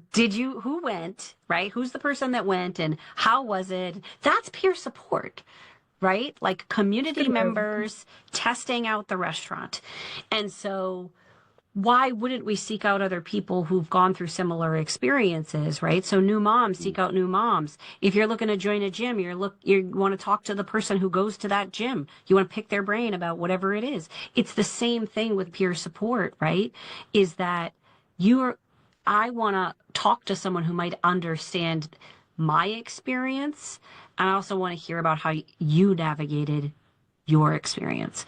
went, right? Who's the person that went and how was it? That's peer support, right? Like community members testing out the restaurant. And so why wouldn't we seek out other people who've gone through similar experiences, right? So new moms seek out new moms. If you're looking to join a gym, you want to talk to the person who goes to that gym. You want to pick their brain about whatever it is. It's the same thing with peer support, right? Is that I want to talk to someone who might understand my experience. And I also want to hear about how you navigated your experience.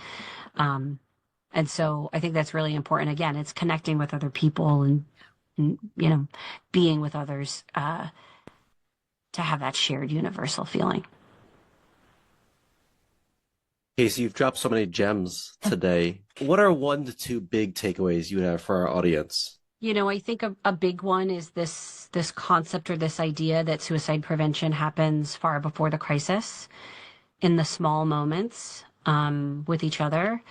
And so I think that's really important. Again, it's connecting with other people and being with others to have that shared universal feeling. Casey, you've dropped so many gems today. What are 1 to 2 big takeaways you would have for our audience? I think a big one is this concept or this idea that suicide prevention happens far before the crisis, in the small moments with each other.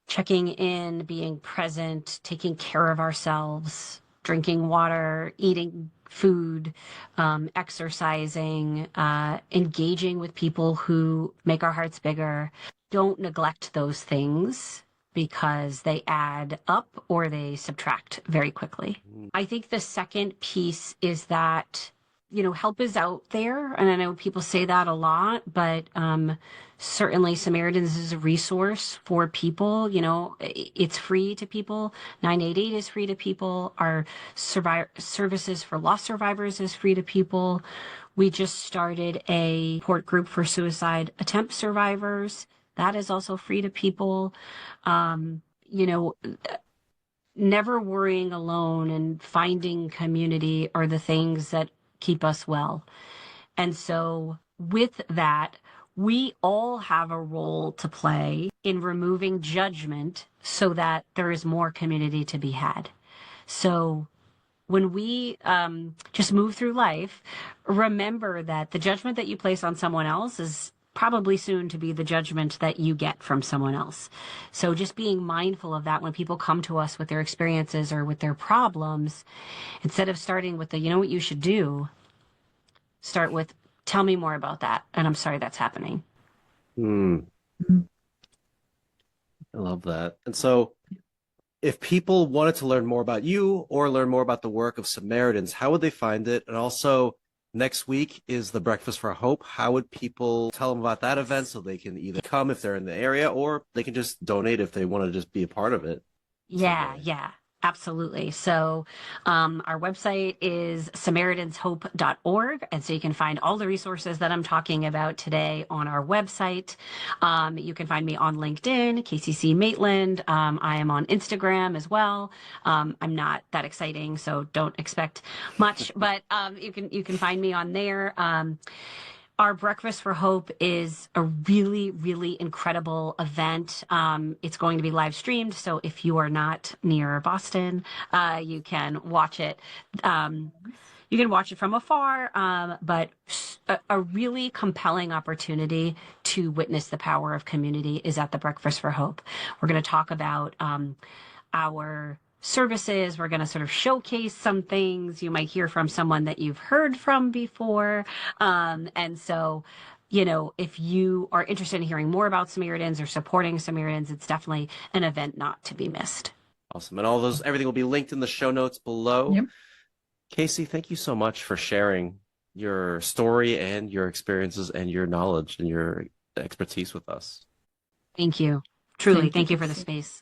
Checking in, being present, taking care of ourselves, drinking water, eating food, exercising, engaging with people who make our hearts bigger. Don't neglect those things because they add up or they subtract very quickly. I think the second piece is that help is out there. And I know people say that a lot, but certainly Samaritans is a resource for people. It's free to people. 988 is free to people. Our services for lost survivors is free to people. We just started a support group for suicide attempt survivors. That is also free to people. Never worrying alone and finding community are the things that keep us well. And so with that, we all have a role to play in removing judgment so that there is more community to be had. So when we just move through life, remember that the judgment that you place on someone else is probably soon to be the judgment that you get from someone else. So just being mindful of that when people come to us with their experiences or with their problems, instead of starting with what you should do, start with, tell me more about that. And I'm sorry that's happening. I love that. And so if people wanted to learn more about you or learn more about the work of Samaritans, how would they find it? And also, next week is the Breakfast for Hope. How would people tell them about that event so they can either come if they're in the area or they can just donate if they want to just be a part of it? Yeah, absolutely. So our website is SamaritansHope.org. And so you can find all the resources that I'm talking about today on our website. You can find me on LinkedIn, KCC Maitland. I am on Instagram as well. I'm not that exciting, so don't expect much, but you can find me on there. Our Breakfast for Hope is a really, really incredible event. It's going to be live streamed, so if you are not near Boston, you can watch it. You can watch it from afar, but a really compelling opportunity to witness the power of community is at the Breakfast for Hope. We're going to talk about our services. We're going to sort of showcase some things. You might hear from someone that you've heard from before. And so, if you are interested in hearing more about Samaritans or supporting Samaritans, it's definitely an event not to be missed. Awesome. And everything will be linked in the show notes below. Yep. Casey, thank you so much for sharing your story and your experiences and your knowledge and your expertise with us. Thank you. Truly, thank you for the space.